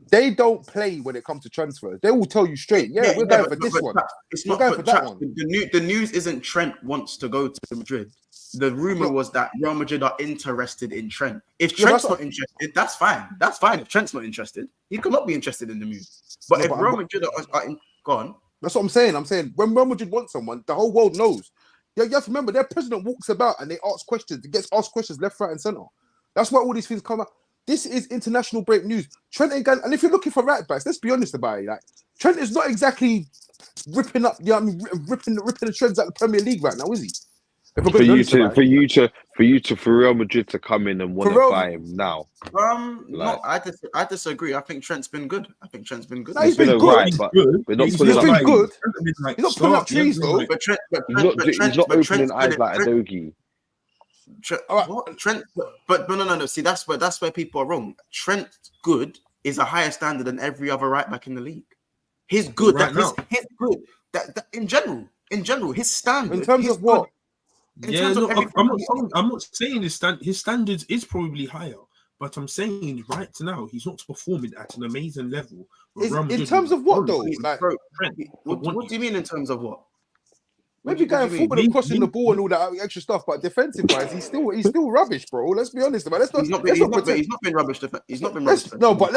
they don't play when it comes to transfers. They will tell you straight, we're going for this one.
It's not going for that one. The news isn't Trent wants to go to Madrid. The rumor was that Real Madrid are interested in Trent. If Trent's not interested, that's fine. That's fine. If Trent's not interested, he cannot be interested in the move. But if Real Madrid are gone,
that's what I'm saying. I'm saying when Real Madrid wants someone, the whole world knows. You have to remember, their president walks about and they ask questions. It gets asked questions left, right, and center. That's why all these things come out. This is international break news. Trent ain't going, and if you're looking for right backs, let's be honest about it. Like Trent is not exactly ripping up, ripping the treads at the Premier League right now, is he? For Real Madrid to come in and want to buy him now.
No, I disagree. I think Trent's been good.
No, he's been good.
Right, but we're not putting up.
He's been good. He's not putting up trees though.
He's not opening eyes like a doggy.
Trent, but no. See, that's where people are wrong. Trent good is a higher standard than every other right back in the league. He's good. He's good. That in general, his standard.
In terms of what?
I'm not saying his standards is probably higher, but I'm saying right now he's not performing at an amazing level.
In terms of what though? Like,
what do you mean in terms of what?
Maybe going forward and crossing the ball and all that extra stuff, but defensive wise, he's still rubbish, bro. Let's be honest about it.
He's not been rubbish. He's not been rubbish.
No, but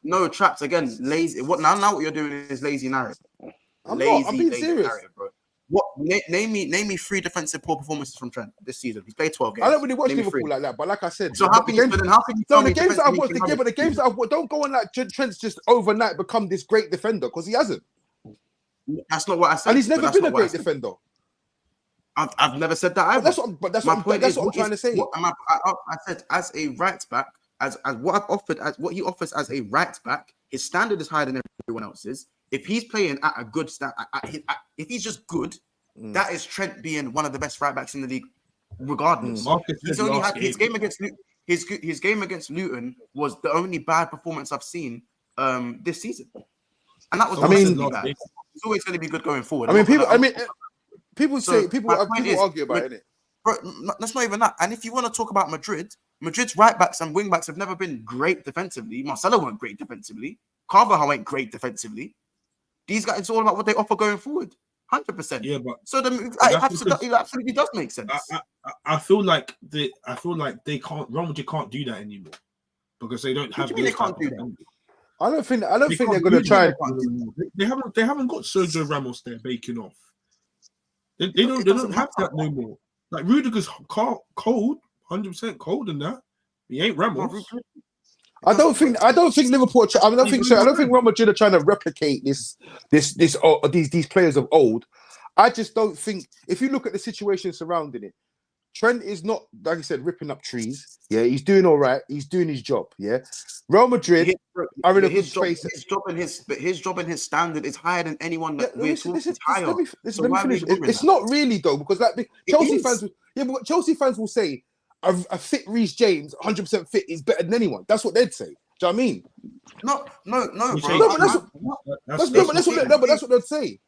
no traps again. Lazy. What now? What you're doing is lazy narrative.
I'm being serious,
bro. What? Name me 3 defensive poor performances from Trent this season. He's played 12 games.
I don't really watch Liverpool like that, but like I said,
so how can you?
The games that I've watched, but the games that I've watched, don't go on like Trent's just overnight become this great defender because he hasn't.
That's not what I said.
And he's never been a great defender.
I've never said that either.
That's what I'm trying to say.
I said as a right back, as what he offers as a right back, his standard is higher than everyone else's. If he's playing at a good standard, if he's just good, that is Trent being one of the best right backs in the league, regardless. He's only had his game against Luton was the only bad performance I've seen this season, and that was bad. It's always going to be good going forward.
People argue about it.
Bro, that's not even that. And if you want to talk about Madrid's right backs and wing backs have never been great defensively. Marcelo weren't great defensively. Carvajal ain't great defensively. These guys, it's all about what they offer going forward. 100%.
Yeah, but
so it absolutely does make sense.
I feel like they can't. Real Madrid can't do that anymore because they don't have.
They can't do that.
I don't think they're going to try.
They haven't got Sergio Ramos there baking off. They don't have that no more. Like Rudiger's cold, 100% cold in that. He ain't Ramos.
I don't think Liverpool. I don't think so. I don't think Real Madrid are trying to replicate these players of old. I just don't think. If you look at the situation surrounding it, Trent is not, like I said, ripping up trees. Yeah, he's doing all right. He's doing his job. Yeah, Real Madrid are in a good space.
His job and his standard is higher than anyone that we're talking.
Let me finish. It's not really though, because like Chelsea fans, but Chelsea fans will say a fit Reece James, 100% fit, is better than anyone. That's what they'd say. Do you know what I mean?
No, bro.
No, but that's what they'd say.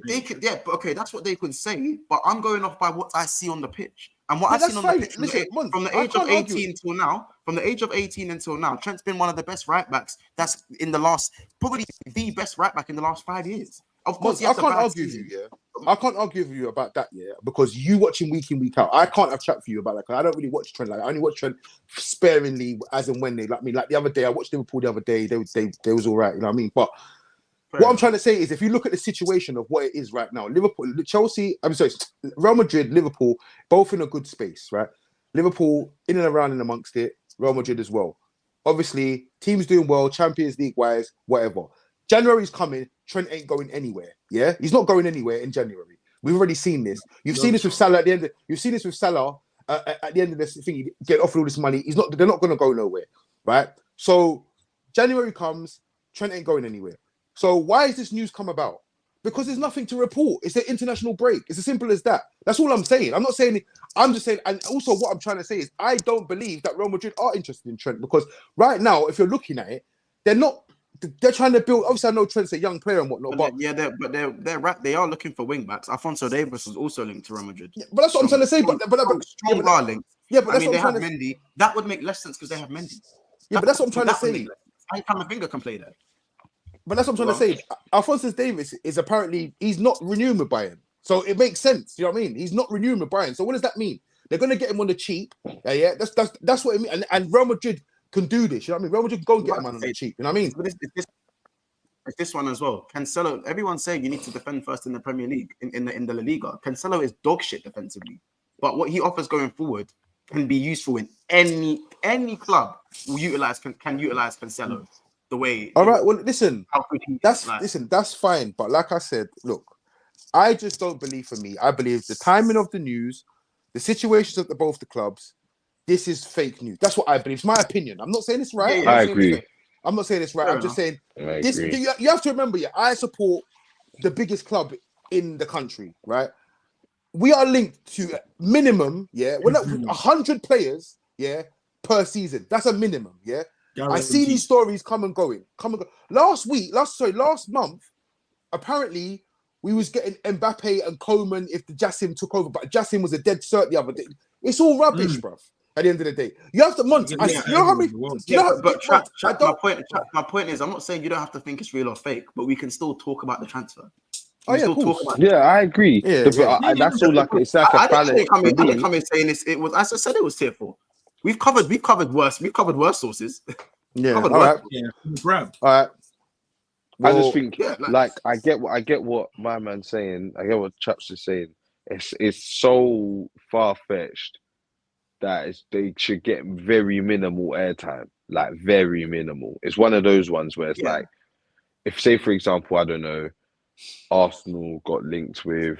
They could, yeah, but okay, that's what they could say. But I'm going off by what I see on the pitch, and what I've seen on the pitch from the age of 18 until now. From the age of 18 until now, Trent's been one of the best right backs. That's in the last, probably the best right back in the last 5 years. Of course,
I can't argue with you. Yeah, I can't argue with you about that. Yeah, because you watch him week in, week out. I can't have chat for you about that. Cause I don't really watch Trent. Like I only watch Trent sparingly, as and when they like me. Like the other day, I watched Liverpool the other day. They was all right. You know what I mean? But what I'm trying to say is, if you look at the situation of what it is right now, Liverpool, Chelsea, Real Madrid, Liverpool, both in a good space, right? Liverpool in and around and amongst it, Real Madrid as well. Obviously, teams doing well, Champions League wise, whatever. January's coming, Trent ain't going anywhere. Yeah, he's not going anywhere in January. We've already seen this. You've seen this with Salah at the end. You've seen this with Salah at the end of this thing. Get offered all this money. They're not going to go nowhere, right? So January comes, Trent ain't going anywhere. So why is this news come about? Because there's nothing to report. It's an international break. It's as simple as that. That's all I'm saying. I'm not saying. I'm just saying. And also, what I'm trying to say is, I don't believe that Real Madrid are interested in Trent, because right now, if you're looking at it, they're not. They're trying to build. Obviously, I know Trent's a young player and whatnot, but
they are looking for wing backs. Alphonso Davies was also linked to Real Madrid.
Yeah, but that's what I'm trying to say. But
strong links.
Yeah, but
I mean, they have Mendy. That would make less sense because they have Mendy.
Yeah, but that's what I'm trying to say.
Camavinga can play there.
But that's what I'm trying to say. Alphonso Davies is apparently, he's not renewing with Bayern. So it makes sense. You know what I mean? He's not renewing with Bayern. So what does that mean? They're going to get him on the cheap. Yeah. That's what it means. And Real Madrid can do this. You know what I mean? Real Madrid can go and get him on the cheap. You know what I mean?
It's this one as well. Cancelo, everyone's saying you need to defend first in the Premier League, in the La Liga. Cancelo is dog shit defensively. But what he offers going forward can be useful in any club will can utilize Cancelo. The way.
All right. Well, listen. That's fine. But like I said, look, I just don't believe. For me, I believe the timing of the news, the situations at both the clubs. This is fake news. That's what I believe. It's my opinion. I'm not saying it's right.
I agree.
I'm not saying it's right. I'm just saying this. You have to remember. Yeah, I support the biggest club in the country. Right. We are linked to minimum. Yeah, we're not 100 players. Yeah, per season. That's a minimum. Yeah. I see these stories come and go. Last month, apparently we was getting Mbappe and Coman if the Jassim took over, but Jassim was a dead cert the other day. It's all rubbish, bruv. At the end of the day, you have to MONTS. You know how many?
My point is, I'm not saying you don't have to think it's real or fake, but we can still talk about the transfer.
Oh yeah, of course.
Yeah, I agree. That's all. Like it's like a balance.
I didn't come in saying this. It was. As I said, it was tier 4. We've covered worse sources.
Yeah. All right.
Yeah. Grab.
All right.
Well, I just think, I get what my man's saying. I get what Chaps is saying. It's so far fetched that they should get very minimal airtime, like very minimal. It's one of those ones where it's like, if say for example, I don't know, Arsenal got linked with,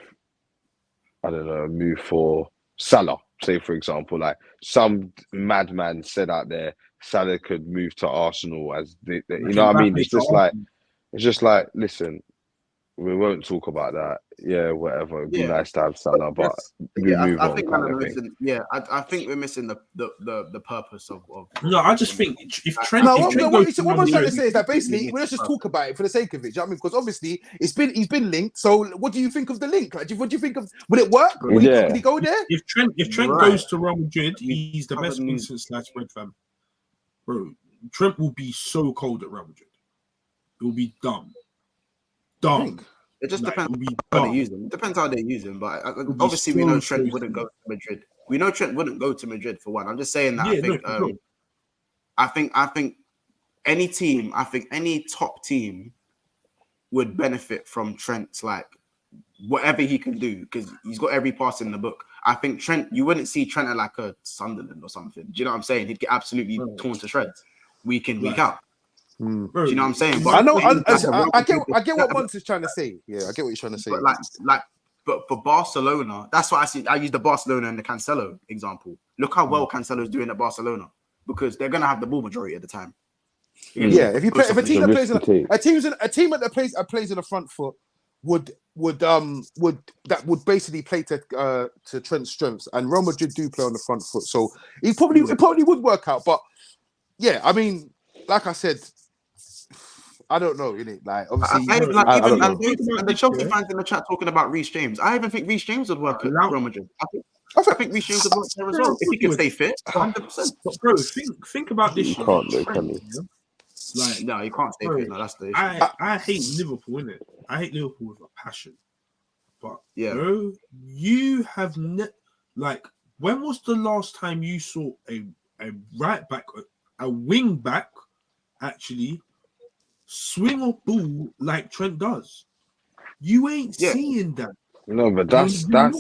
I don't know, a move for Salah. Say for example, like some madman said out there, Salah could move to Arsenal as you know what I mean? It's just like, listen, we won't talk about that. Yeah, whatever. It'd be nice to have Salah, but we move on.
I think we're missing the purpose of.
No, I just think if Trent.
What I'm trying to say is that basically let's just talk about it for the sake of it. Do you know what I mean? Because obviously he's been linked. So what do you think of the link? Like, what do you think of? Will it work? Will he go there?
If Trent goes to Real Madrid, he's the best win since sliced bread, fam. Bro, Trent will be so cold at Real Madrid. It will be dumb.
It just depends how they use him. It depends how they use him. But obviously, we know Trent wouldn't go to Madrid. We know Trent wouldn't go to Madrid for one. I'm just saying that. I think any team, any top team would benefit from Trent's whatever he can do, because he's got every pass in the book. I think Trent, you wouldn't see Trent at like a Sunderland or something. Do you know what I'm saying? He'd get absolutely torn to shreds week in, week out. Do you know what I'm saying? But
I get what Monts is trying to say. Yeah, I get what he's trying to say.
But for Barcelona, that's what I see. I use the Barcelona and the Cancelo example. Look how well Cancelo's doing at Barcelona, because they're gonna have the ball majority of the time.
Yeah, if a team that plays in the front foot would basically play to Trent's strengths, and Real Madrid do play on the front foot, so it probably would work out. But yeah, I mean, like I said, I don't know, innit? Like, obviously,
and the Chelsea fans in the chat talking about Reece James. I even think Reece James would work at Real Madrid. I think Reece James would work there as well if he can stay fit. 100%.
But bro, think about this.
You can't do, can you?
Like, no, you can't stay fit. No, that's the issue.
I hate Liverpool, innit? I hate Liverpool with a passion. But
yeah,
bro, you have like, when was the last time you saw a right back, a wing back, actually swing a ball like Trent does? You ain't seeing that.
No, but that's like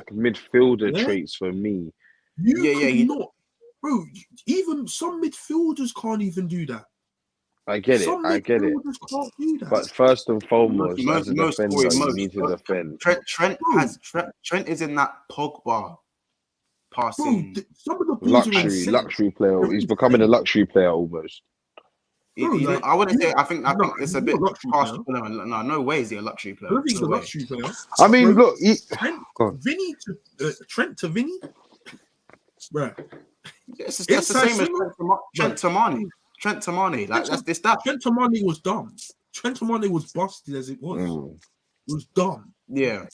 midfielder traits for me.
You cannot, bro. Even some midfielders can't even do that.
I get it.
Can't do that.
But first and foremost, as a defender, you need to defend.
Trent is in that Pogba passing.
Bro, some of the
luxury player. He's becoming a luxury player almost.
I wouldn't say. I think it's a bit harsh. No way is he a luxury player.
I don't think he's a luxury player.
I mean, look,
Trent to Vinny, bro.
It's the same as Trent Tamani. Like that's this stuff.
Trent Tamani was dumb. Trent Tamani was busted as it was. It was dumb.
Yeah.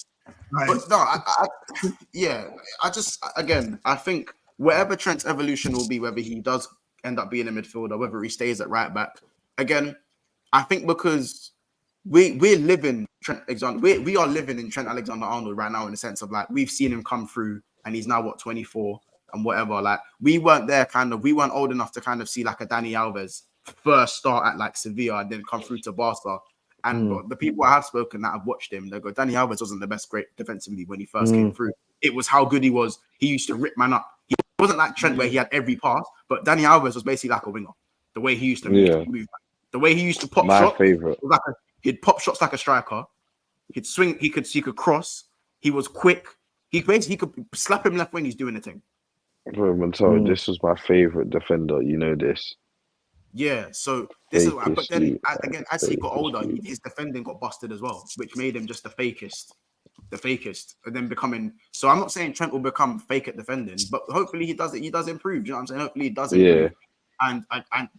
But no, I think whatever Trent's evolution will be, whether he does end up being a midfielder, whether he stays at right back, again, I think because we're living Trent Alexander, we are living in Trent Alexander-Arnold right now, in the sense of like we've seen him come through, and he's now 24 and whatever. Like we weren't there, we weren't old enough to kind of see like a Dani Alves first start at like Sevilla and then come through to Barca. And the people I have spoken that have watched him, they go, Dani Alves wasn't the best great defensively when he first came through. It was how good he was. He used to rip man up. He wasn't like Trent where he had every pass, but Dani Alves was basically like a winger. The way he used to move, the way he used to pop shots.
Favorite.
Like he'd pop shots like a striker. He'd swing. He could cross. He was quick. He could slap him left wing. He's doing the thing.
Bro, Montoro, this was my favorite defender. You know this.
Yeah, so this is. But then again, as he got older, his defending got busted as well, which made him just the fakest, and then becoming. So I'm not saying Trent will become fake at defending, but hopefully he does it. He does improve. You know what I'm saying? Hopefully he does improve. Yeah. And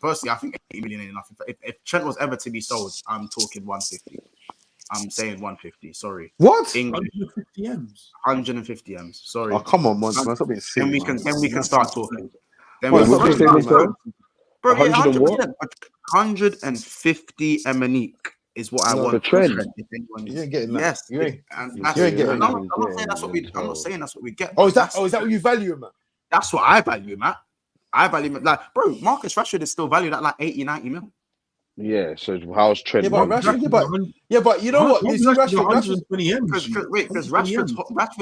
personally, I think 80 million ain't enough. If Trent was ever to be sold, I'm talking 150. I'm saying 150. Sorry.
What?
150 M's.
150 M's. Sorry.
Oh, come on, man. Stop being silly.
Then we can start talking. Then
what did you say,
bro, 150 Emanique is what I want.
For Trent.
You ain't getting that.
Yes.
You ain't
getting that. I'm not saying that's what we. I'm not saying that's what we get.
Oh, is that what you value him at?
That's what I value him at. I value him at, like, bro, Marcus Rashford is still valued at like 80, 90 mil.
Yeah, so how's Trent?
Yeah, but you know what?
Rashford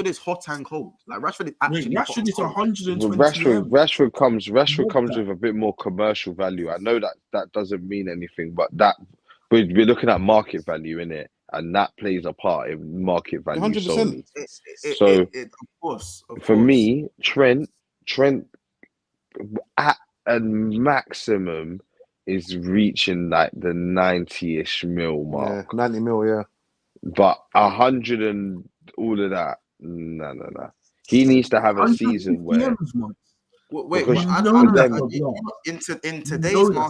is hot and cold. Like Rashford is actually
Rashford is 120.
Rashford comes with a bit more commercial value. I know that doesn't mean anything, but that we're looking at market value in it, and that plays a part in market value.
100%.
So
of course,
for me, Trent at a maximum is reaching like the 90-ish mil mark.
Yeah, 90 mil, yeah.
But 100 and all of that, no. He needs to have a season where.
In today's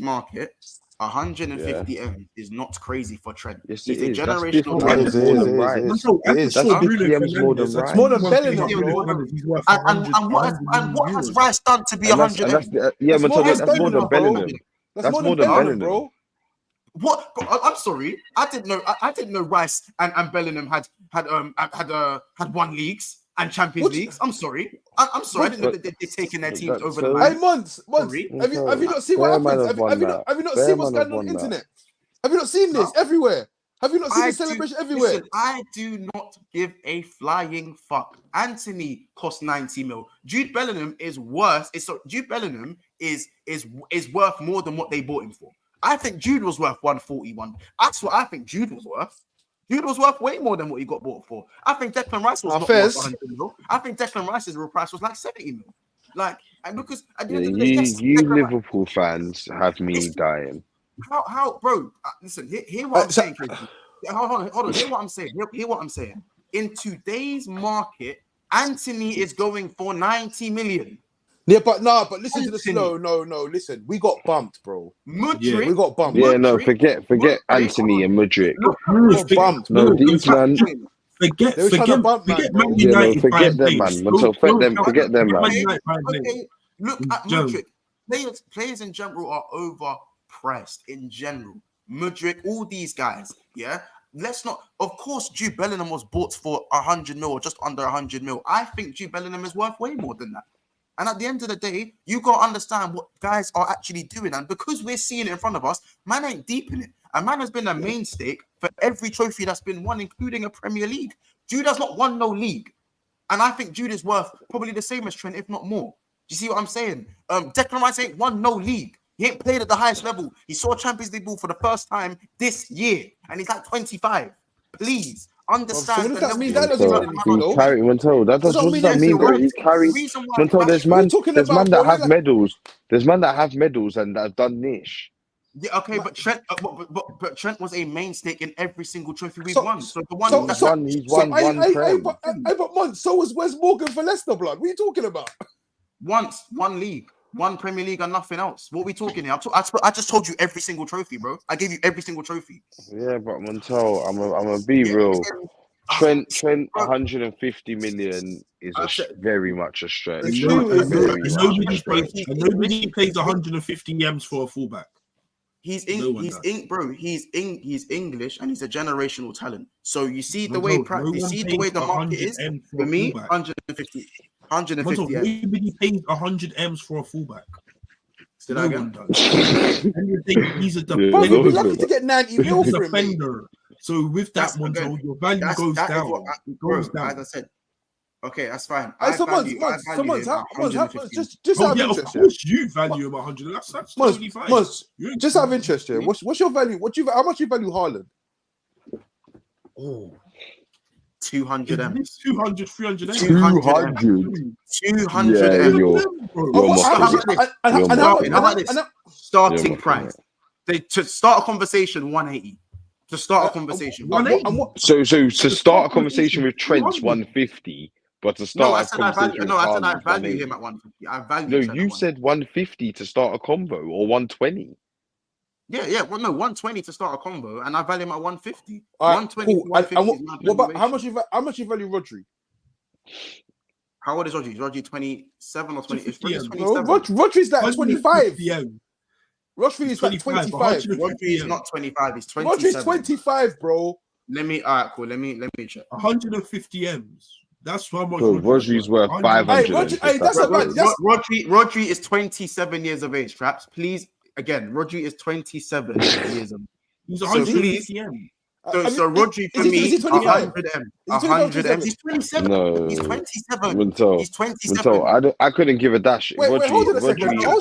market, 150 M is not crazy for Trent.
Yes,
he's
a
generational.
That's more than Bellingham.
And what has Rice done to be 100 M?
That's more than Bellingham. That's more than Bellingham, bro.
What? I'm sorry. I didn't know Rice and Bellingham had won leagues and Champions Leagues. I'm sorry. I'm sorry. I didn't know that they're taking their teams over the line.
Hey, Monts. Have you not seen what happens? Have you not seen what's going on the internet? Have you not seen this everywhere? Have you not seen the celebration everywhere?
Listen, I do not give a flying fuck. Anthony cost 90 mil. Jude Bellingham is worse. Jude Bellingham is worth more than what they bought him for. I think Jude was worth 141. That's what I think Jude was worth. Jude was worth way more than what he got bought for. I think Declan Rice was not worth 100 mil. I think Declan Rice's real price was like 70 mil. Like, and because at the end of the day, yes,
Liverpool fans have me dying.
How, bro? Listen, hear what I'm saying, Casey. Hold on. Hear what I'm saying. Hear what I'm saying. In today's market, Anthony is going for 90 million.
Yeah, but listen to this. No. Listen, we got bumped, bro.
Mudryk,
we got bumped.
Yeah, no, forget Anthony and Mudryk.
Bumped.
No, these man.
Forget Man
United.
Forget
them, man. Forget them, man.
Okay, look at Mudryk. Players in general are overpriced in general. Mudryk, all these guys, yeah. Let's not. Of course, Jude Bellingham was bought for 100 mil or just under 100 mil. I think Jude Bellingham is worth way more than that. And at the end of the day, you got to understand what guys are actually doing. And because we're seeing it in front of us, man ain't deep in it. And man has been a mainstay for every trophy that's been won, including a Premier League. Jude has not won no league. And I think Jude is worth probably the same as Trent, if not more. Do you see what I'm saying? Declan Rice ain't won no league. He ain't played at the highest level. He saw Champions League ball for the first time this year. And he's like 25. Please. Understand.
So what does that mean? That doesn't mean anything, though.
That doesn't mean that he carries. There's man that have medals. There's man that have medals and that have done niche.
Yeah, okay, but Trent was a mainstay in every single trophy we've won. So the one
he's won one prem.
But Monts, so was Wes Morgan for Leicester, blood. What are you talking about?
Once, one league. One Premier League and nothing else. What are we talking here? I just told you every single trophy, bro. I gave you every single trophy.
Yeah, but Montel, I'm gonna be real. Trent 150 million is very much a stretch.
Nobody plays 150 M's for a fullback.
He's English and he's a generational talent. So you see the way the market is. For me, 150. 150.
Nobody pays 100 M's for a fullback.
No one does.
He's a defender.
We're lucky to get 90 mil for
him. So with that one, your value goes down.
As I said, okay, that's fine.
Just out of interest,
of course you value him 100. That's totally fine.
Just out of interest, here. What's your value? How much you value Haaland?
Oh. 200 M's.
200, 300 M's.
200 M's. Starting price. To start a conversation, 180. To start a conversation, 180.
So to start a conversation with Trent's 150, but to start
I value him at 150. I value.
No, you said 150 to start a combo or 120.
Yeah. Well, no, 120 to start a combo, and I value him at 150.
Right,
120.
cool. 150 what about how much you value Rodri?
How old is Rodri? Is Rodri 27 or 20?
Rodri's like 25. Rodri is like 25.
Rodri is not 25. He's 27.
Rodri's 25, bro.
Let me check.
150 M's. That's how much.
Rodri's worth 500.
Rodri is 27 years of age. Traps, please. Again, Rodri is 27 years of age.
He's 150 M.
So Rodri for me, 100 M. 100 M. He's 27.
No.
He's 27.
He's 27. I couldn't give a dash.
Wait, hold on a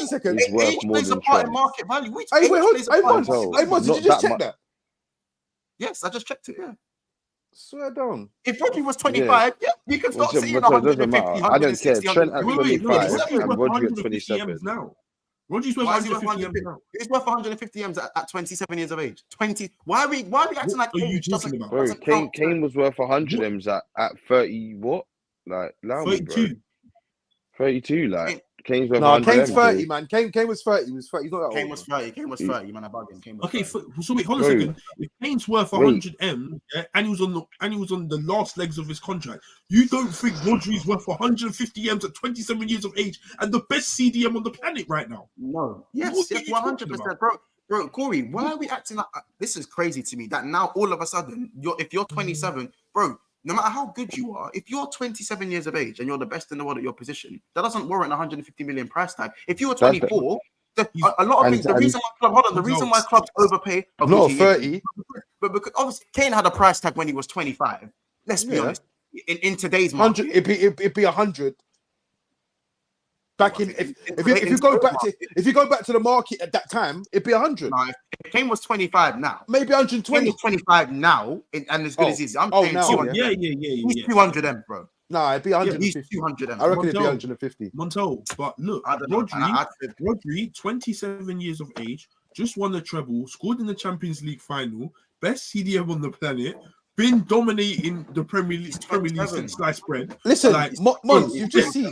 second.
Age plays a part in market value.
Did you just check that?
Yes, I just checked it, yeah.
Swear down.
If Rodri was 25, you can start seeing 150,
I don't care. Trent at 25 and Rodri at 27.
Now. Rodri's worth 150 M's now.
He's worth 150 M's at 27 years of age. 20. Why are we acting like age doesn't count?
Kane was worth 100 M's at 30. What? Like,
32.
32. Like, Kane's worth 100
Kane's
M's,
30, man. Kane was 30. He was 30. He's not that
Kane
old.
was 30. Kane was 30, man. I bugged him.
Okay, so wait, hold on a second. If Kane's worth 100 M and he was on the last legs of his contract, you don't think Rodri's worth 150 M's at 27 years of age and the best CDM on the planet right now?
No. Yes, 100%, bro. Corey, why are we acting like this? Is crazy to me that now all of a sudden if you're 27, bro. No matter how good you are, if you're 27 years of age and you're the best in the world at your position, that doesn't warrant 150 million price tag. If you were 24, a lot of things. The reason why clubs overpay.
No, 30.
but because obviously Kane had a price tag when he was 25. Let's be honest. In today's market,
100. It'd be 100. Back in if you go back to the market at that time, it'd be 100.
No, if Kane was 25 now,
maybe 120.
Kane was 25 now, and as good as he is, I'm saying
now,
200.
Yeah.
He's 200 M, bro.
Nah, it'd be 150.
He's 200 M.
I reckon it'd be 150.
Montel, but look, Rodri, 27 years of age, just won the treble, scored in the Champions League final, best CDM on the planet, been dominating the Premier League since sliced bread.
Listen, Mons, you've just seen.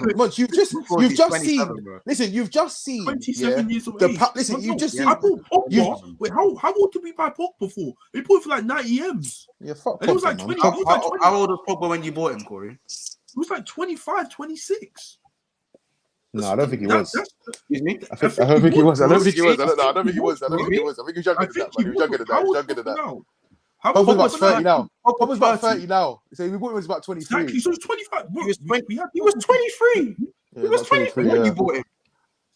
Listen, you've just seen.
27 years of age.
Listen, you've just seen.
I bought Pogba. Wait, how old did we buy Pogba for? We bought it for like 90 M's.
Yeah, fuck.
And it was like 20.
How old was Pogba when you bought him, Corey?
It was like 25, 26.
No, I don't think he was.
Excuse me?
I don't think he was. I don't think he was. I don't think he was. I think he was younger than that. He was younger than that. He was younger than that. Pogba's about 30 now. Pogba's about 30 now. So we bought him when he was about 23.
Exactly. So he was 25.
He was 23.
Yeah,
He was 23 when you bought him.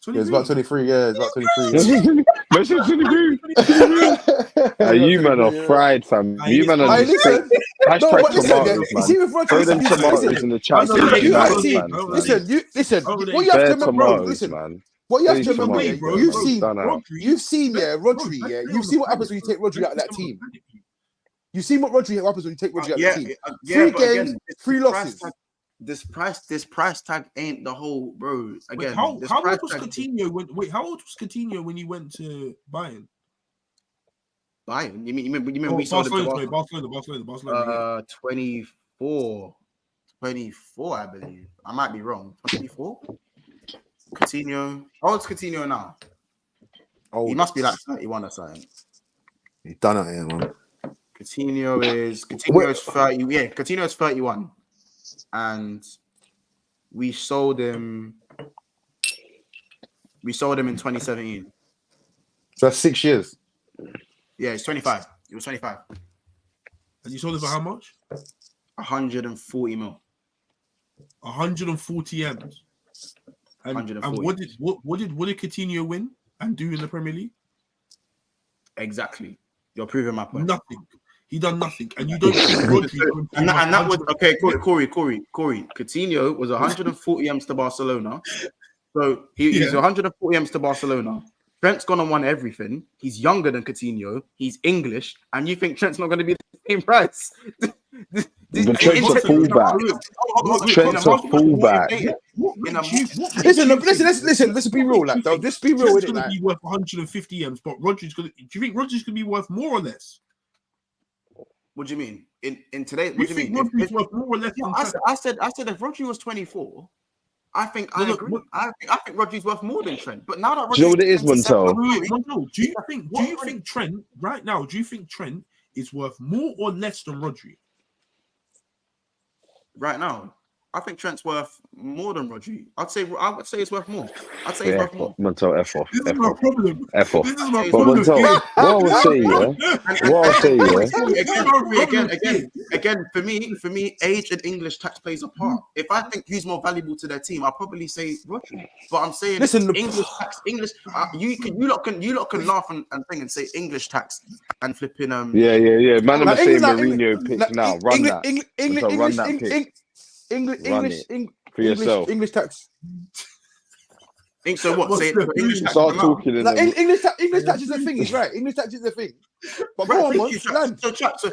Yeah, it's about 23. Yeah, it's about 23.
You man are fried, fam. You man are just hashtag tomatoes, man.
See with Rodri,
throw them tomatoes in the chat.
Listen. What you have to remember, listen. What you have to remember, you've seen Rodri. Yeah, you've seen what happens when you take Rodri out of that team. You've seen what Rodri happens when you take Rodri out of the team. 3 games, 3 losses.
This price tag ain't the whole, bro. Again,
how old was Coutinho when he went to Bayern?
Bayern? You mean we sold him to
Barcelona.
24, I believe. I might be wrong. 24. Coutinho. How old's Coutinho now? Oh, he must be like 31 or something.
He's done it here, man.
Coutinho is 30. Yeah, Coutinho is 31. And we sold him in 2017.
So that's 6 years.
Yeah, it's 25. It was 25.
And you sold it for how much?
140 mil.
140 M's. And what did Coutinho win and do in the Premier League?
Exactly. You're proving my point.
Nothing. He done nothing, and you don't think Rodri.
And that was okay. Corey. Coutinho was 140 M's to Barcelona, so he's 140 M's to Barcelona. Trent's gonna won everything. He's younger than Coutinho. He's English, and you think Trent's not going to be the same price?
But Trent's a fullback. Trent's a fullback.
Listen. Let's be real, like though. Just be real with it.
Trent's gonna be worth 150 M's, but Rodri's gonna. Do you think Rodri's gonna be worth more or less?
What do you mean? In today, what do you mean?
Rodri's worth more or less?
I said if Rodri was 24, I think I agree. I think Rodri's worth more than Trent. But now that Rodri,
do you know what it is, Montel?
Do you think Trent right now? Do you think Trent is worth more or less than Rodri?
Right now, I think Trent's worth more than Rodri. I would say it's worth more. I'd say it's worth more.
Montel, F off.
This is my problem.
F off.
This is my
But
problem.
Montel, what I would say,
Again, for me, age and English tax plays a part. If I think who's more valuable to their team, I'll probably say Rodri. But I'm saying, listen, English tax. You lot can laugh and think and say English tax and flipping
Yeah. Man, I'm saying Mourinho pick now. Run that. Run that pick.
English tax.
So what? Say English tax.
Start talking.
English tax is a thing. He's right. English tax is a thing. But go on, man.
So chat. You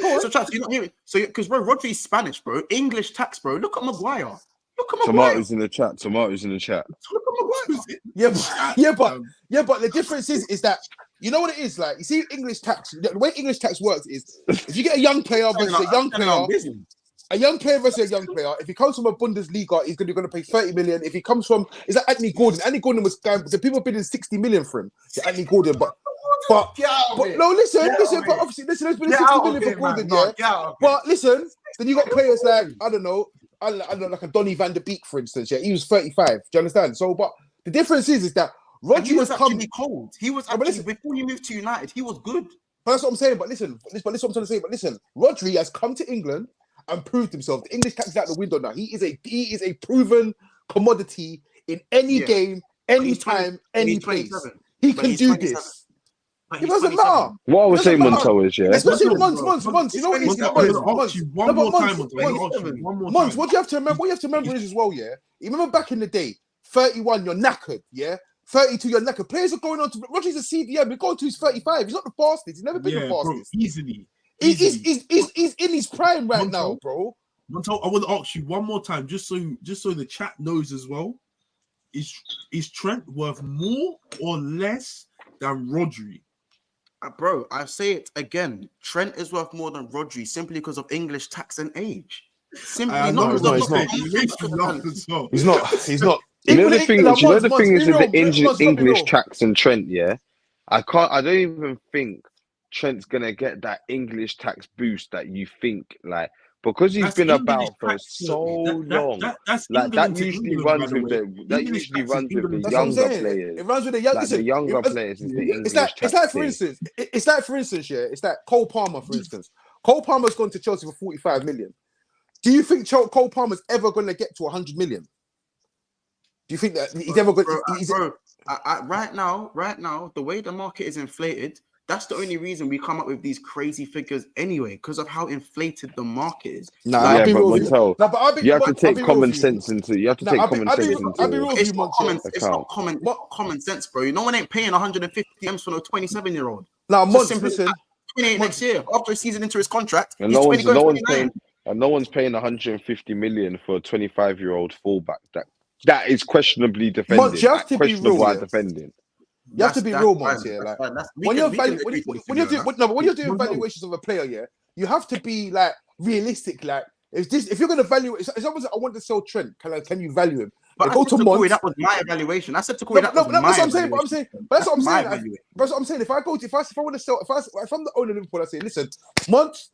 know what I mean? So because bro, Rodri's Spanish, bro. English tax, bro. Look at Maguire.
Tomatoes in the chat.
Look at Maguire.
But the difference is that you know what it is like. You see, English tax. The way English tax works is if you get a young player versus a young player. A young player versus a young player. If he comes from a Bundesliga, he's going to pay 30 million. If he comes from, is that Anthony Gordon? Anthony Gordon was the people bidding 60 million for him. Yeah, Anthony Gordon, but no, listen. But obviously, listen. There's been 60 million for Gordon, yeah. But listen, then you got players like I don't know, like a Donny van der Beek, for instance. Yeah, he was 35. Do you understand? So, but the difference is that Rodri was actually cold. He was actually before you moved to United, he was good. But that's what I'm saying. But listen, what I'm trying to say. But listen, Rodri has come to England and proved himself. The English tax is out the window now. He is a proven commodity in any game, any time, any place. He can do this.
But
It
he's
doesn't
27.
matter.
What I was
Doesn't
saying,
matter.
Montel, is, yeah,
Especially
Monts,
Monts. You know what it is?
I'm going to ask
Monts.
you one
No,
more
but
time.
Monts,
I'm going to ask you one more
Monts,
time.
what you have to remember is as well, yeah. You remember back in the day, 31, you're knackered, yeah. 32, you're knackered. Players are going on to Rodri's a CDM. We're going to his 35. He's not the fastest. He's never been the
Bro,
fastest.
easily.
He's in his prime right
Montel,
now, bro.
Montel, I want to ask you one more time, just so the chat knows as well. Is Trent worth more or less than Rodri?
Bro, I say it again. Trent is worth more than Rodri simply because of English tax and age. Simply not because
of He's not.
You know the thing is, with the English
tracks.
tax and Trent, yeah? I don't even think Trent's gonna get that English tax boost that you think, like, because he's been about for so long. That usually runs with the younger players.
It runs with the young.
Like the younger players is the English tax.
It's like for instance, yeah. It's like Cole Palmer, for instance. Cole Palmer's gone to Chelsea for 45 million. Do you think Cole Palmer's ever going to get to 100 million? Do you think that he's ever going to...
Right now, the way the market is inflated, that's the only reason we come up with these crazy figures anyway, because of how inflated the market is.
You have to take common sense into
It's not common sense, bro. No one ain't paying 150 M's for no 27-year-old.
Now, Monts, listen.
28 next year, after a season into his contract,
and no one's paying 150 million for a 25-year-old fullback. That is questionably defending.
Monts, you have to be real.
Defending.
You have to be real, Monts. Yeah, when you're doing valuations of a player, yeah, you have to be like realistic. Like, if you're going to value, it's almost like I want to sell Trent. Can you value him?
But go to Monts. That was my evaluation. I said to Corey, that's what I'm saying.
That's what I'm saying. That's what I'm saying. If I want to sell, if I'm the owner of Liverpool, I say, listen, Monts,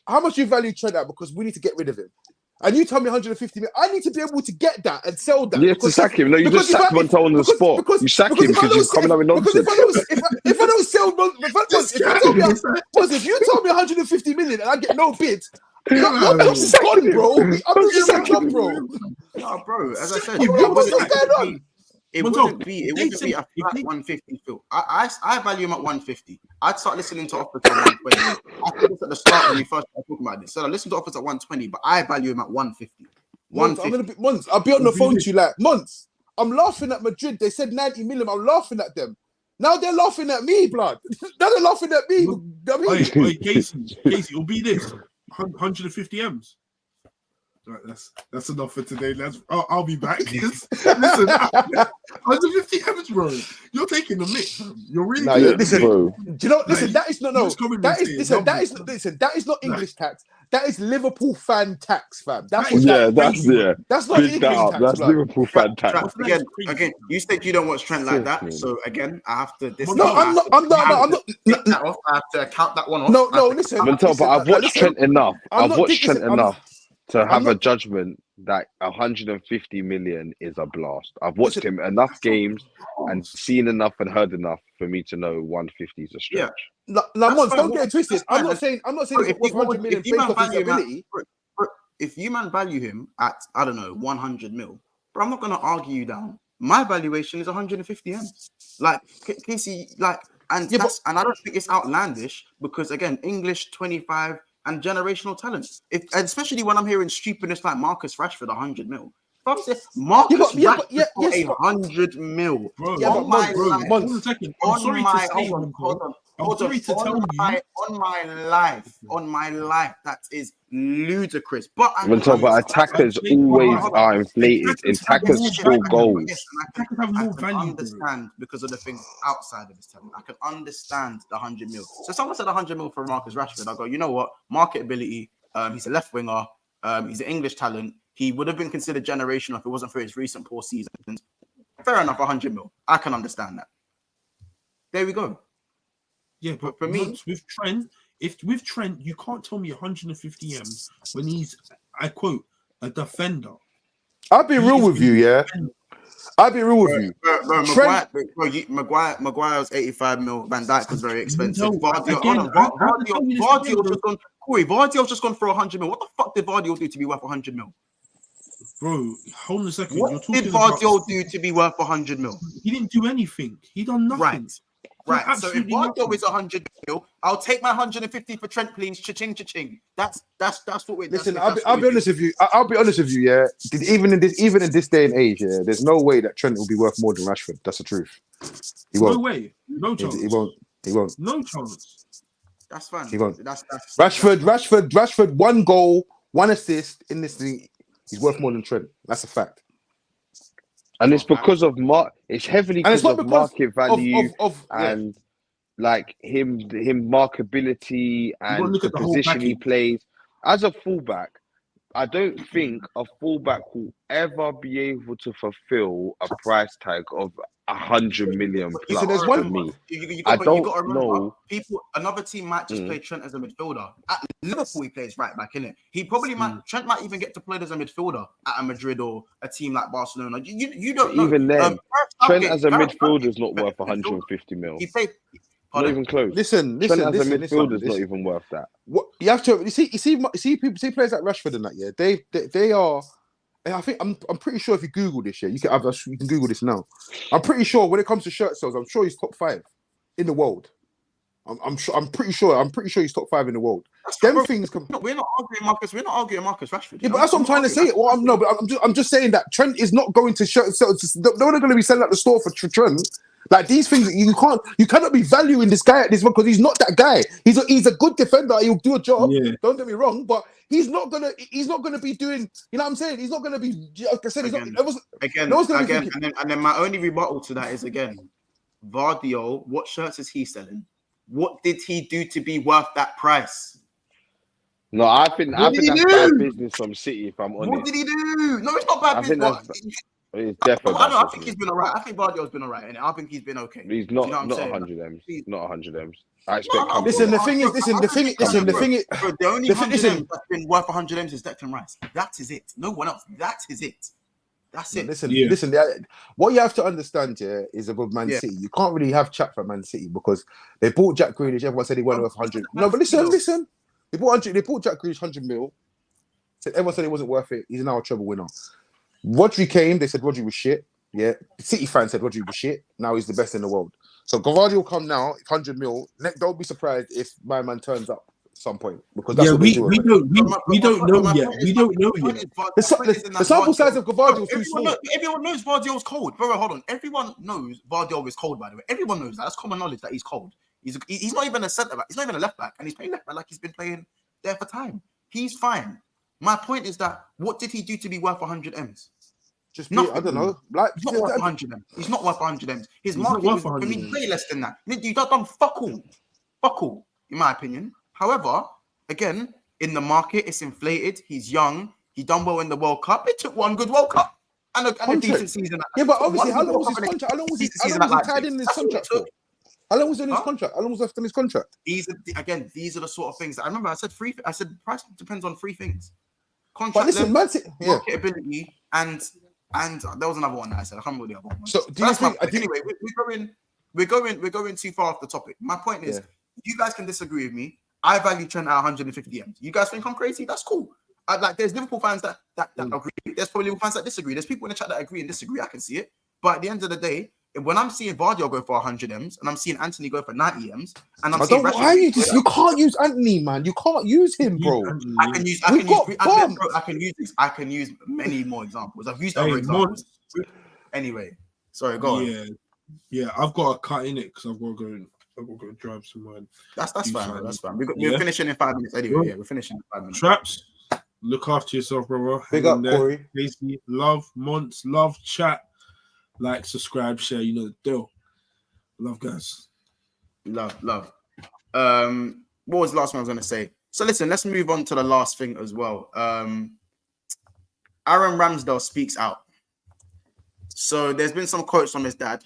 how much you value Trent at? Because we need to get rid of him. And you tell me 150 million. I need to be able to get that and sell that.
You have to sack him. No, you just sack Montel on the spot. You sack him because you're coming up with nonsense.
If I don't sell, if you tell me 150 million and I get no bid, I'm gone, bro. I'm just sacked up, bro.
No, bro. As I said,
what's going on?
It wouldn't be a flat 150, Phil. I value him at 150. I'd start listening to offers at 120. I said this at the start when we first started talking about this. So I listen to offers at 120, but I value him at 150.
Monts, I'll be on the phone to you like, Monts, I'm laughing at Madrid. They said 90 million. I'm laughing at them. Now they're laughing at me, blood. Now they're laughing at me.
Wait, Casey, it'll be this 150 M's. Right, that's enough for today, lads. I'll be back. Listen, 150 M's, bro. You're taking the mix. You're really
listen, bro. Do you know? Listen, that is not English tax. That is Liverpool fan tax, fam. That's not English tax.
That's Liverpool fan tax.
Again, you said you don't watch Trent like that, so again, I have to.
I'm not.
I have to count that one off.
No, listen.
But I've watched Trent enough. I've watched Trent enough to have a judgment that 150 million is a blast. I've watched him enough games and seen enough and heard enough for me to know 150 is a stretch.
Yeah. Monts, don't get it twisted. I'm not saying it's worth 100 million based off his ability.
If you value him at, I don't know, 100 mil, bro, I'm not going to argue you down. My valuation is 150 M. Like, Casey, like, and I don't think it's outlandish because, again, English 25 and generational talent. Especially when I'm hearing stupidness like Marcus Rashford, 100 mil. If I'm saying Marcus Rashford for 100 mil,
bro, on my life,
that is ludicrous. But
attackers always are inflated. Attackers score goals.
I can understand because of the things outside of his talent. I can understand the 100 mil. So someone said 100 mil for Marcus Rashford. I go, you know what? Marketability. He's a left winger. He's an English talent. He would have been considered generational if it wasn't for his recent poor seasons. Fair enough, 100 mil. I can understand that. There we go.
Yeah, but for me, with Trent, you can't tell me 150 M's when he's, I quote, a defender.
I'll be real with you, yeah. I'll be real with you.
Maguire's 85 mil. Van Dijk was very expensive. Vardio's just gone for 100 mil. What the fuck did Vardio do to be worth 100 mil?
Bro, hold on a second.
What did Vardio do to be worth 100 mil?
He didn't do anything. He done nothing.
Right. Right. So if
absolutely
Vardio
nothing.
is 100 mil, I'll take my 150 for Trent, please. Cha-ching, cha-ching. That's what we're.
Listen, I'll be honest with you. I'll be honest with you. Yeah, even in this day and age, yeah, there's no way that Trent will be worth more than Rashford. That's the truth. He won't.
No way. No chance.
He won't. He won't.
No chance.
That's fine.
He won't.
That's
Rashford, 1 goal, 1 assist in this thing. He's worth more than Trent. That's a fact.
And it's because of it's heavily
And it's
because
not
of
because
market value
yeah.
and like him markability and
look
the
at the whole
position he
package.
plays. As a fullback, I don't think a fullback will ever be able to fulfill a price tag of 100 million plus.
Listen, there's
For
one-
me.
You
I
got
don't
to remember,
know.
another team might just play Trent as a midfielder. At Liverpool, he plays right back, innit? He probably Trent might even get to play as a midfielder at a Madrid or a team like Barcelona. You don't know.
Even then, Trent as a midfielder is not worth
Gareth
150 mil.
He played.
Not even close.
Listen.
Trent as a midfielder is not even worth that.
What you have to see people see players like Rashford and that. Yeah, they are. And I think I'm pretty sure if you Google this, yeah, you can Google this now. I'm pretty sure when it comes to shirt sales, I'm sure he's top 5 in the world. I'm pretty sure he's top 5 in the world. Them things.
We're not arguing Marcus. We're not arguing Marcus Rashford.
Yeah, but that's what I'm trying to say. Well, I'm just saying that Trent is not going to shirt sales. They're not going to be selling at the store for Trent. Like these things, you cannot be valuing this guy at this one because he's not that guy. He's a good defender. He'll do a job. Yeah. Don't get me wrong, but he's not gonna be doing. You know what I'm saying? He's not gonna be. Like I said,
again. And then my only rebuttal to that is again, Vardio. What shirts is he selling? What did he do to be worth that price?
No, I think that's bad business from City. If I'm honest,
what did he do? No, it's not bad business.
It's definitely.
I think he's been alright. I think Vardio's been alright, and I think he's been okay.
He's not 100 M's. Not 100 M's. I expect.
The thing is,
the only 100 M's that's been worth 100 M's is Declan Rice. That is it. No one else. That is it. That's it.
Listen. What you have to understand here is about Man City. You can't really have chat for Man City because they bought Jack Grealish. Everyone said he wasn't worth 100. No, but listen. They bought Jack Grealish 100 mil. Everyone said he wasn't worth it. He's now a treble winner. Rodri came, they said Rodri was shit. Yeah. City fans said Rodri was shit. Now he's the best in the world. So Gavardi will come now, 100 mil. Don't be surprised if my man turns up at some point. Because that's what we don't
know yet. We don't know yet.
The sample size of Gavardi was too small.
Everyone knows Vardio's cold. Bro, hold on. Everyone knows Vardio is cold, by the way. Everyone knows that. That's common knowledge that he's cold. He's not even a centre back. He's not even a left back. And he's playing left back like he's been playing there for time. He's fine. My point is that what did he do to be worth 100 M's?
I don't know. Like
he's not worth 100 M's. He's not worth 100 M's. His market was way less than that. You done fuck all, in my opinion. However, again, in the market, it's inflated. He's young. He done well in the World Cup. It took one good World Cup and a decent season.
Yeah, but obviously, how long was his contract? How long was he tied in his contract for? How long was in his contract? How long was left in his contract?
These are the sort of things that I remember. I said price depends on 3 things: contract length, marketability, and there was another one that I said. I can't remember the other one.
So do you think?
Anyway, we're going too far off the topic. My point is, you guys can disagree with me. I value Trent at 150 M's. You guys think I'm crazy? That's cool. There's Liverpool fans that agree. There's probably Liverpool fans that disagree. There's people in the chat that agree and disagree. I can see it. But at the end of the day, when I'm seeing Vardio go for 100 M's and I'm seeing Anthony go for 90 M's, and I'm seeing
you can't use Anthony, man. You can't use him, bro.
I can use many more examples. I've used other examples. Anyway, sorry, go on.
Yeah, I've got to cut in it because I've got to go drive somewhere.
That's fine. That's fine. We're finishing in 5 minutes anyway. Yeah, we're finishing in 5 minutes.
Traps, look after yourself, brother.
Big up, Corey.
Casey, love, Monts, love, chat. Like, subscribe, share, you know the deal. Love, guys.
Love. What was the last one I was going to say? So listen, let's move on to the last thing as well. Aaron Ramsdale speaks out. So there's been some quotes from his dad.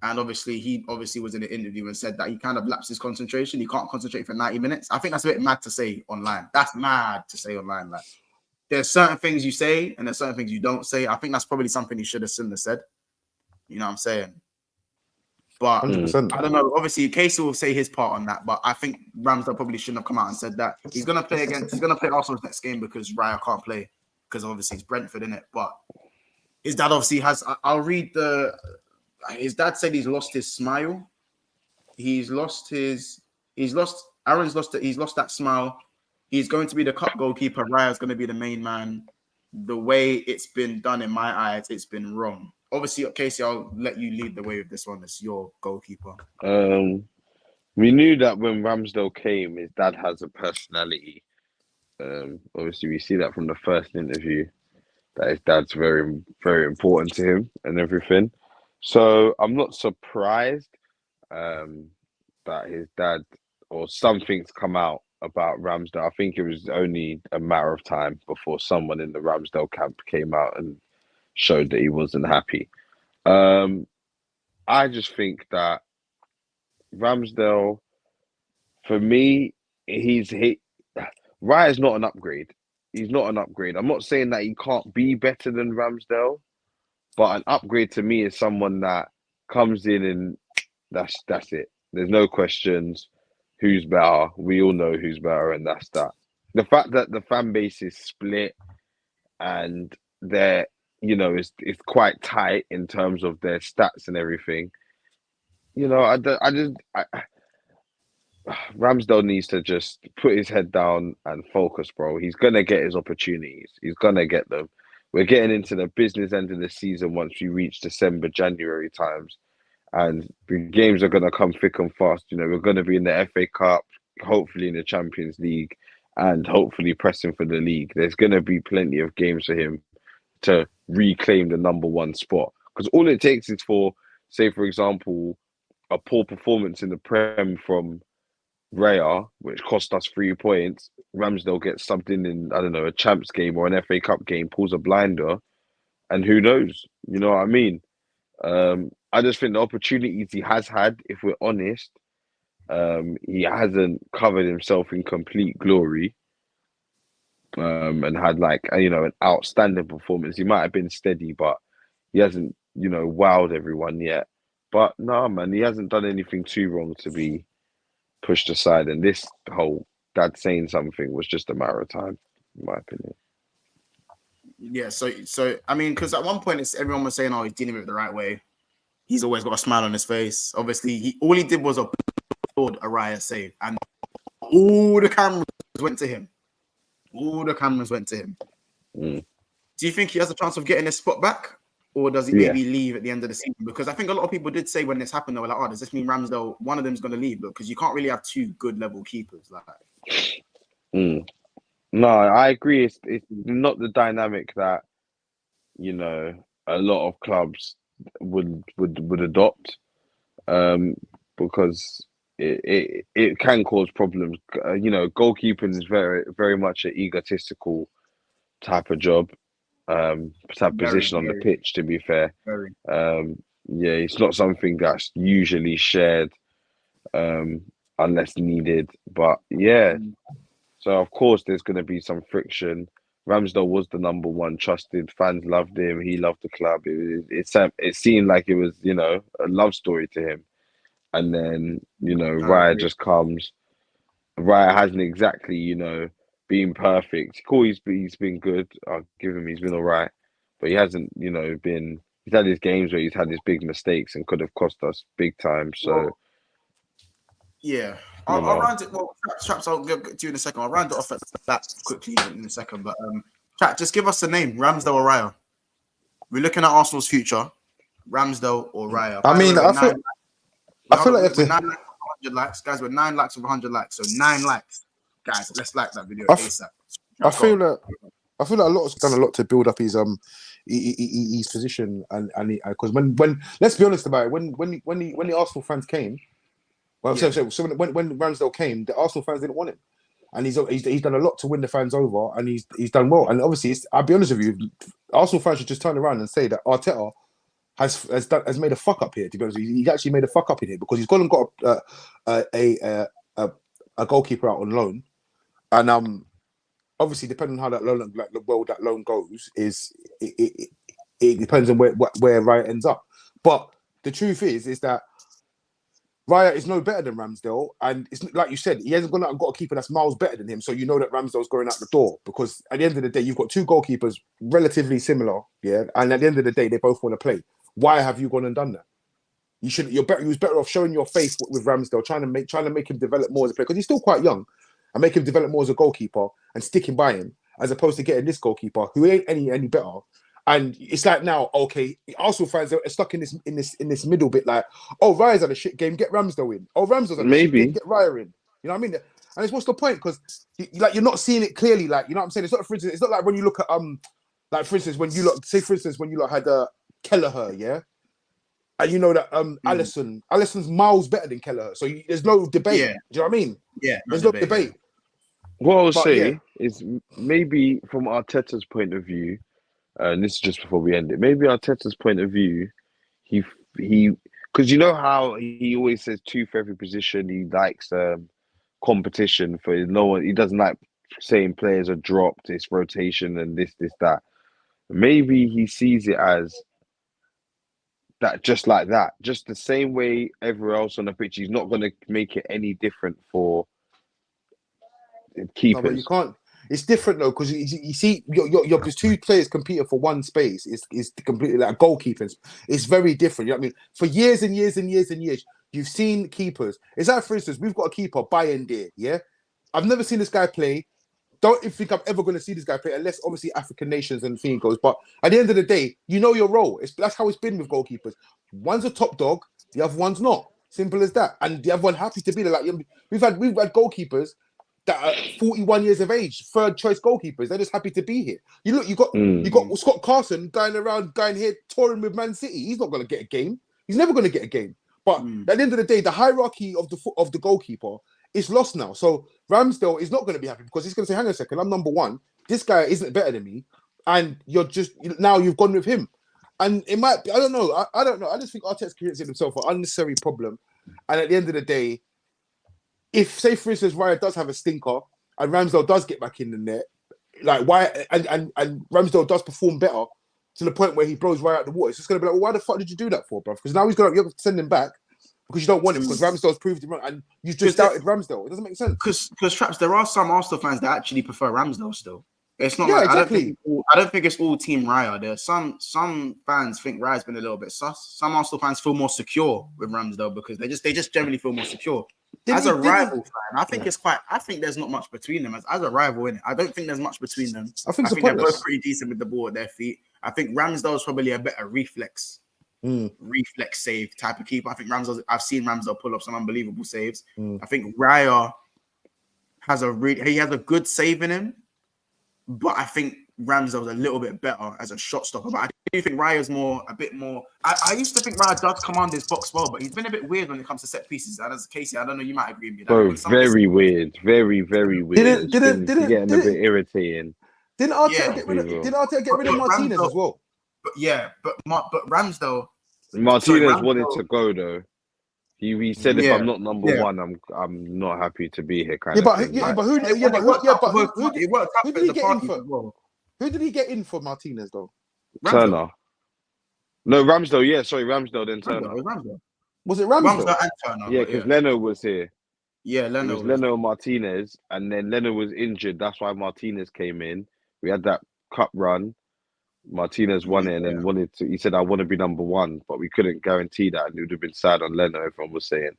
And obviously, he was in an interview and said that he kind of lapsed his concentration. He can't concentrate for 90 minutes. I think that's a bit mad to say online. That's mad to say online. Like, there's certain things you say and there's certain things you don't say. I think that's probably something he should have said. You know what I'm saying? But
100%.
I don't know. Obviously, Casey will say his part on that. But I think Ramsdale probably shouldn't have come out and said that. He's going to play Arsenal's next game because Raya can't play. Because obviously it's Brentford, innit? But his dad obviously has... I'll read the his dad said he's lost his smile. He's lost Aaron's lost it. He's lost that smile. He's going to be the cup goalkeeper. Raya's going to be the main man. The way it's been done in my eyes, it's been wrong. Obviously, Casey, I'll let you lead the way with this one. It's your goalkeeper.
We knew that when Ramsdale came, his dad has a personality. Obviously, we see that from the first interview that his dad's very, very important to him and everything. So I'm not surprised that his dad or something's come out about Ramsdale. I think it was only a matter of time before someone in the Ramsdale camp came out and showed that he wasn't happy. I just think that Ramsdale, for me, Raya's not an upgrade. He's not an upgrade. I'm not saying that he can't be better than Ramsdale, but an upgrade to me is someone that comes in and that's it. There's no questions. Who's better? We all know who's better, and that's that. The fact that the fan base is split and they're, it's quite tight in terms of their stats and everything. Ramsdale needs to just put his head down and focus, bro. He's gonna get his opportunities. He's gonna get them. We're getting into the business end of the season once we reach December, January times. And the games are going to come thick and fast. We're going to be in the FA Cup, hopefully in the Champions League, and hopefully pressing for the league. There's going to be plenty of games for him to reclaim the number one spot. Because all it takes is for, say, for example, a poor performance in the Prem from Raya, which cost us 3 points. Ramsdale gets something in, I don't know, a Champs game or an FA Cup game, pulls a blinder, and who knows? You know what I mean? I just think the opportunities he has had, if we're honest, he hasn't covered himself in complete glory and had an outstanding performance. He might have been steady, but he hasn't, wowed everyone yet. But no, man, he hasn't done anything too wrong to be pushed aside. And this whole dad saying something was just a matter of time, in my opinion.
Yeah, so I mean, because at one point everyone was saying, "Oh, he's dealing with it the right way. He's always got a smile on his face." Obviously, all he did was applaud Araya save, and all the cameras went to him. All the cameras went to him. Do you think he has a chance of getting his spot back, or does he maybe leave at the end of the season? Because I think a lot of people did say when this happened, they were like, "Oh, does this mean Ramsdale, one of them is going to leave?" Because you can't really have two good level keepers like that.
No, I agree. It's not the dynamic that a lot of clubs would adopt, because it can cause problems. Goalkeeping is very, very much an egotistical type of job, type of position on the pitch. To be fair, it's not something that's usually shared unless needed. But so of course there's going to be some friction. Ramsdale was the number one trusted. Fans loved him. He loved the club. It seemed like it was, a love story to him. And then, Raya just comes. Raya hasn't exactly, been perfect. Cool, he's been good. I'll give him, he's been all right. But he hasn't, he's had his games where he's had his big mistakes and could have cost us big time. So,
I'll round it. Well, Chaps, I'll get to you in a second. I'll round it off at that quickly in a second. But Chat, just give us a name, Ramsdale or Raya. We're looking at Arsenal's future, Ramsdale or Raya.
I mean, I feel like
we're 9 likes of 100 likes, guys. We're 9 likes of 100 likes, so 9 likes, guys. Let's like that video ASAP.
I feel like a lot has done a lot to build up his position and because when let's be honest about it, when the Arsenal fans came. So when Ramsdale came, the Arsenal fans didn't want him, and he's done a lot to win the fans over, and he's done well. And obviously, I'll be honest with you, Arsenal fans should just turn around and say that Arteta has made a fuck up here. To be honest, he's actually made a fuck up in here because he's gone and got a goalkeeper out on loan, and obviously depending on how that loan goes, it depends on where Raya ends up. But the truth is that Raya is no better than Ramsdale, and it's like you said, he hasn't gone out and got a keeper that's miles better than him. So you know that Ramsdale's going out the door because at the end of the day, you've got two goalkeepers relatively similar, and at the end of the day, they both want to play. Why have you gone and done that? You're better. You was better off showing your face with Ramsdale, trying to make him develop more as a player because he's still quite young, and make him develop more as a goalkeeper and sticking by him as opposed to getting this goalkeeper who ain't any better. And it's like now, okay, Arsenal fans are stuck in this middle bit. Like, oh, Raya's had a shit game, get Ramsdale in. Oh, Ramsdale's had a shit game, get Raya in. You know what I mean? And it's what's the point? Because you're not seeing it clearly. Like, you know what I'm saying? It's not, for instance, it's not like when you look at like for instance when you had Kelleher, yeah. And you know that Alisson's miles better than Kelleher. So there's no debate.
Yeah.
Do you know what I mean?
Yeah.
There's no debate.
What I'll say is maybe from Arteta's point of view, and this is just before we end it, maybe Arteta's point of view, he because you know how he always says two for every position. He likes competition for no one. He doesn't like saying players are dropped. It's rotation and this, that. Maybe he sees it as that, just like that, just the same way everywhere else on the pitch. He's not going to make it any different for keepers.
No, but you can't. It's different though, because you see, your two players competing for one space is completely like goalkeepers. It's very different. You know what I mean? For years and years and years and years, you've seen keepers. It's like, for instance, we've got a keeper, Bayende. Yeah, I've never seen this guy play. Don't think I'm ever going to see this guy play, unless obviously African nations and thing goes. But at the end of the day, you know your role. That's how it's been with goalkeepers. One's a top dog, the other one's not. Simple as that. And the other one happy to be there. Like we've had goalkeepers that are 41 years of age, third choice goalkeepers. They're just happy to be here. You got Scott Carson going here touring with Man City. He's not going to get a game. He's never going to get a game. But at the end of the day, the hierarchy of the goalkeeper is lost now. So Ramsdale is not going to be happy because he's going to say, hang on a second, I'm number one. This guy isn't better than me. And you've gone with him. And it might be, I don't know. I don't know. I just think Arteta's created himself an unnecessary problem. And at the end of the day, if, say, for instance, Raya does have a stinker and Ramsdale does get back in the net, like why, and Ramsdale does perform better to the point where he blows Raya out the water, it's just going to be like, well, why the fuck did you do that for, bro? Because now you have to send him back because you don't want him because Ramsdale's proved him wrong and you just doubted Ramsdale. It doesn't make sense.
Because Traps, there are some Arsenal fans that actually prefer Ramsdale still. It's not
exactly.
I don't think it's all Team Raya. There are some fans think Raya's been a little bit sus. Some Arsenal fans feel more secure with Ramsdale because they just generally feel more secure. As a rival fan, I think there's not much between them. As a rival, innit? I don't think there's much between them.
I think
they're both pretty decent with the ball at their feet. I think Ramsdale's probably a better reflex save type of keeper. I think I've seen Ramsdale pull up some unbelievable saves. I think Raya has a good save in him, but I think Ramsdale's a little bit better as a shot stopper. But I do think Raya's a bit more. I used to think Raya does command his box well, but he's been a bit weird when it comes to set pieces. And as Casey, I don't know, you might agree with me.
Bro, very weird. Very, very weird. Getting a bit irritating.
Didn't Arteta get rid of Martinez as well?
But Ramsdale.
Martinez wanted to go though. He said, if I'm not number one, I'm not happy to be here.
Who did he get in for? Who did he get in for Martinez though?
Turner. No, Ramsdale. Yeah, sorry, Ramsdale. Then Turner.
Was it Ramsdale?
Ramsdale and Turner.
Yeah, because Leno was here.
Yeah, Leno.
Leno and Martinez, and then Leno was injured. That's why Martinez came in. We had that cup run. Martinez won it and then he said, I want to be number one, but we couldn't guarantee that. And it would have been sad on Leno, everyone was saying.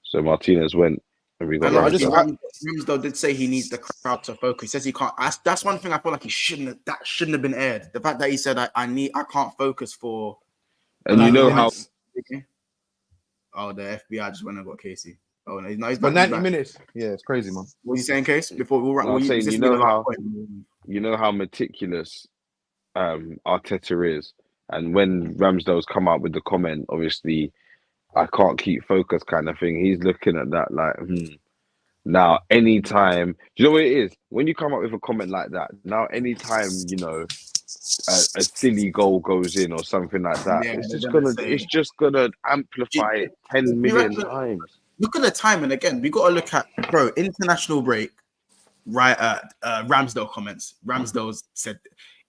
So Martinez went and we got
Ramsdale did say he needs the crowd to focus. He says he can't. That's one thing I feel like shouldn't have been aired. The fact that he said, I can't focus for.
And you know how.
Oh, the FBI just went and got Casey. Oh, no, he's
but 90 minutes. Yeah, it's crazy, man.
What are you saying, Case? Before
I'm saying, you know how meticulous Arteta is, and when Ramsdale's come out with the comment, obviously I can't keep focus kind of thing, he's looking at that like now anytime, you know what it is when you come up with a comment like that, now anytime a silly goal goes in or something like that, it's just gonna amplify it 10 million times.
Look at the time, and again we got to look at international break, right? Ramsdale comments. Ramsdale said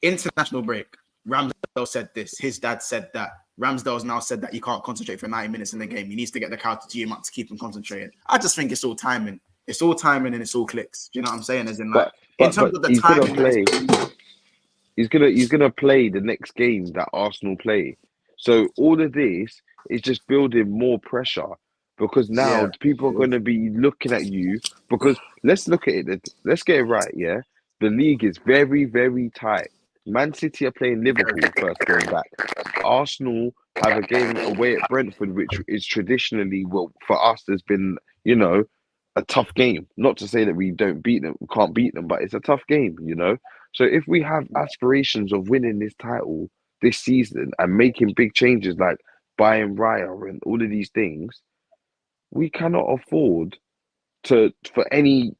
international break. Ramsdale said this. His dad said that. Ramsdale's now said that he can't concentrate for 90 minutes in the game. He needs to get the crowd to G him up to keep him concentrated. I just think it's all timing. It's all timing and it's all clicks. Do you know what I'm saying? As in, like, in terms of the timing,
he's gonna play the next game that Arsenal play. So all of this, is just building more pressure because now people are going to be looking at you. Because let's look at it. Let's get it right. Yeah, the league is very, very tight. Man City are playing Liverpool first game back. Arsenal have a game away at Brentford, which is traditionally, well, for us, has been, you know, a tough game. Not to say that we don't beat them, we can't beat them, but it's a tough game, you know. So if we have aspirations of winning this title this season and making big changes like buying Raya and all of these things, we cannot afford for any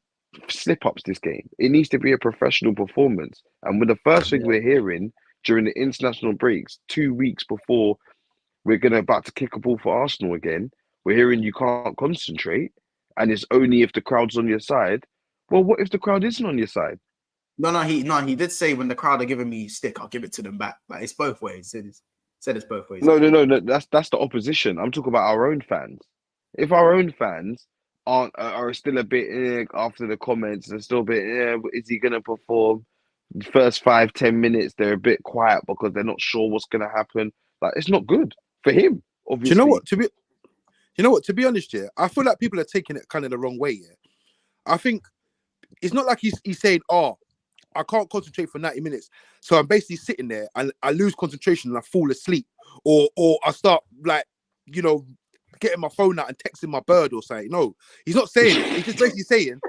slip ups this game. It needs to be a professional performance. And with the first thing we're hearing during the international breaks, 2 weeks before we're about to kick a ball for Arsenal again, we're hearing you can't concentrate and it's only if the crowd's on your side. Well, what if the crowd isn't on your side?
He did say when the crowd are giving me stick, I'll give it to them back. Like, it's both ways. Said it's both ways.
No. That's the opposition. I'm talking about our own fans. If our own fans are still a bit after the comments, they're still a bit, is he gonna perform? The first 5-10 minutes, they're a bit quiet because they're not sure what's gonna happen. Like, it's not good for him, obviously.
Do you know what? To be honest, yeah, I feel like people are taking it kind of the wrong way. Yeah, I think it's not like he's saying, "Oh, I can't concentrate for 90 minutes, so I'm basically sitting there and I lose concentration and I fall asleep, or I start like, you know, getting my phone out and texting my bird or something." No, he's not saying it. He's just basically saying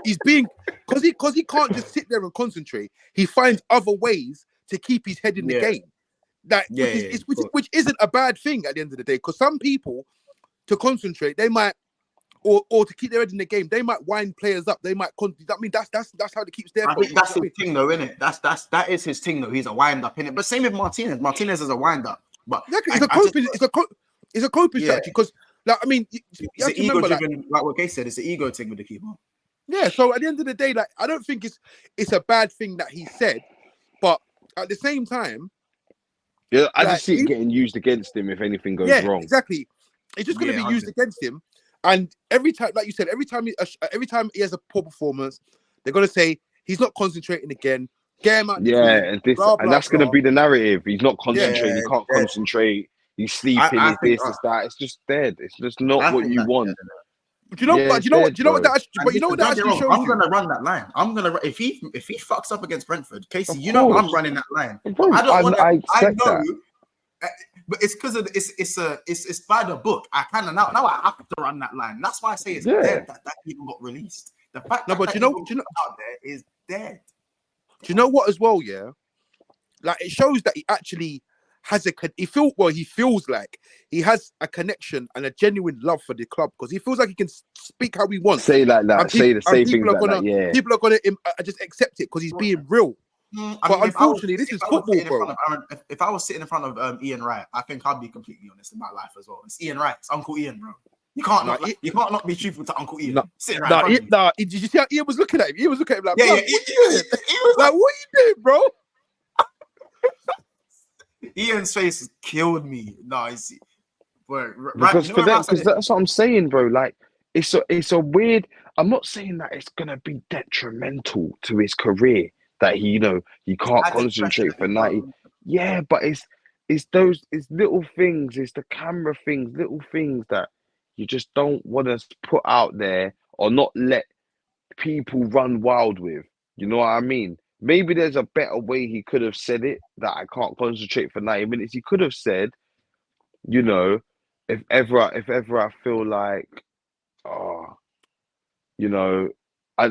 he's being because he can't just sit there and concentrate. He finds other ways to keep his head in the game. Which isn't a bad thing at the end of the day. Because some people, to concentrate, they might, or to keep their head in the game, they might wind players up. They might. I mean, that's how it keeps their.
I think that's his thing, though, isn't it? That is his thing, though. He's a wind up in it. But same with Martinez. Martinez is a wind up. But
exactly, it's a coping strategy because, like, I mean, you have to remember,
like what Kay said, it's an ego thing with the keeper.
Yeah. So at the end of the day, like, I don't think it's a bad thing that he said, but at the same time,
yeah, I just see it getting used against him if anything goes wrong.
Exactly. It's just going to be used against him. And every time, like you said, every time he has a poor performance, they're going to say he's not concentrating again. Get him out.
And that's going to be the narrative. He's not concentrating. He can't concentrate. He's sleeping. It's that. It's just dead. It's just not what you want.
Do you know? But you know what that actually shows.
I'm gonna run that line. If he fucks up against Brentford, Casey, you know I'm running that line. I don't want to. I know. But it's because of it's by the book. I kind of now I have to run that line. That's why I say it's dead that even got released. The fact that out there is dead.
Do you know what as well? Yeah, like it shows that he actually has he feels like he has a connection and a genuine love for the club because he feels like he can speak how he wants.
Say like that. Say things like that.
People are gonna just accept it because he's being real. But unfortunately, this is football, bro.
If I was sitting in front of Ian Wright, I think I'd be completely honest in my life as well. It's Ian Wright. It's Uncle Ian, bro. You can't not be truthful to Uncle Ian.
Did you see how Ian was looking at him? He was looking at him like,
he
was like, what are you doing, bro?
Ian's face killed me. No,
because that's what I'm saying, bro. Like, it's a weird. I'm not saying that it's gonna be detrimental to his career that he can't concentrate for 90. Yeah, but it's little things. It's the camera things, little things that you just don't want to put out there or not let people run wild with. You know what I mean? Maybe there's a better way he could have said it, that I can't concentrate for 90 minutes. He could have said, if ever I feel like, I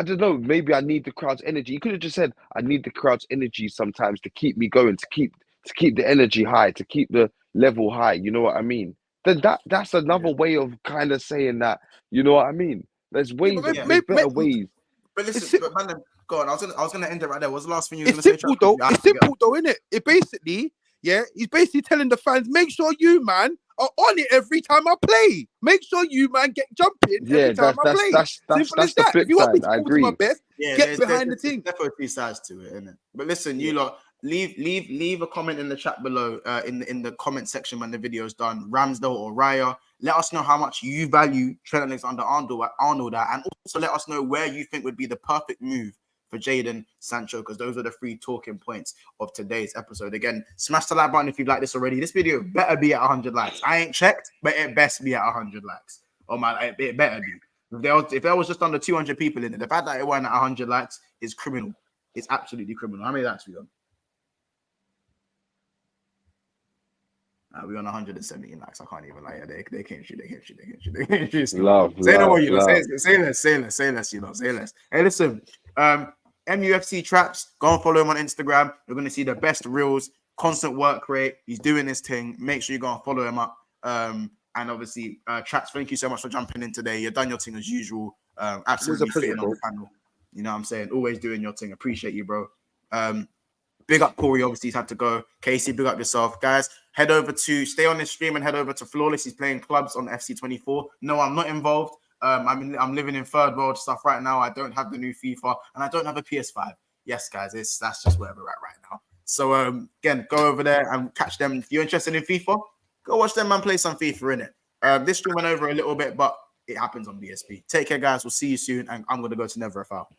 don't know, maybe I need the crowd's energy. He could have just said, I need the crowd's energy sometimes to keep me going, to keep the energy high, to keep the level high. You know what I mean? Then that's another way of kind of saying that. You know what I mean? There's ways, better ways.
But listen, man, go on. I was gonna end it right there. What's the last thing you were gonna say?
It's simple though, isn't it? It basically, he's basically telling the fans, make sure you, man, are on it every time I play. Make sure you, man, get jumping every time I play.
That's the flip side. I agree.
My best, get behind the team.
Definitely two sides to it, isn't it? But listen, you lot, leave a comment in the chat below, in the comment section when the video's done. Ramsdale or Raya. Let us know how much you value Trent Alexander-Arnold at, and also let us know where you think would be the perfect move for Jadon Sancho, because those are the 3 talking points of today's episode. Again, smash the like button if you've liked this already. This video better be at 100 likes. I ain't checked, but it best be at 100 likes. Oh my, it better be. If there was just under 200 people in it, the fact that it went at 100 likes is criminal. It's absolutely criminal. How many likes we on? We're on 117 likes. I can't even lie. They can't shoot.
Love.
Say no more, you know. Say less, you know. Say less. Hey, listen. MUFC Traps. Go and follow him on Instagram. You're gonna see the best reels, constant work rate. He's doing his thing. Make sure you go and follow him up. And obviously, Traps, thank you so much for jumping in today. You've done your thing as usual. Absolutely fitting on the panel. You know what I'm saying? Always doing your thing. Appreciate you, bro. Big up Corey, obviously he's had to go. Casey, big up yourself. Guys, stay on this stream and head over to Flawless. He's playing clubs on FC24. No, I'm not involved. I'm living in third world stuff right now. I don't have the new FIFA and I don't have a PS5. Yes, guys, that's just where we're at right now. So again, go over there and catch them. If you're interested in FIFA, go watch them man play some FIFA in it. This stream went over a little bit, but it happens on BSP. Take care, guys. We'll see you soon. And I'm going to go to Never a Foul.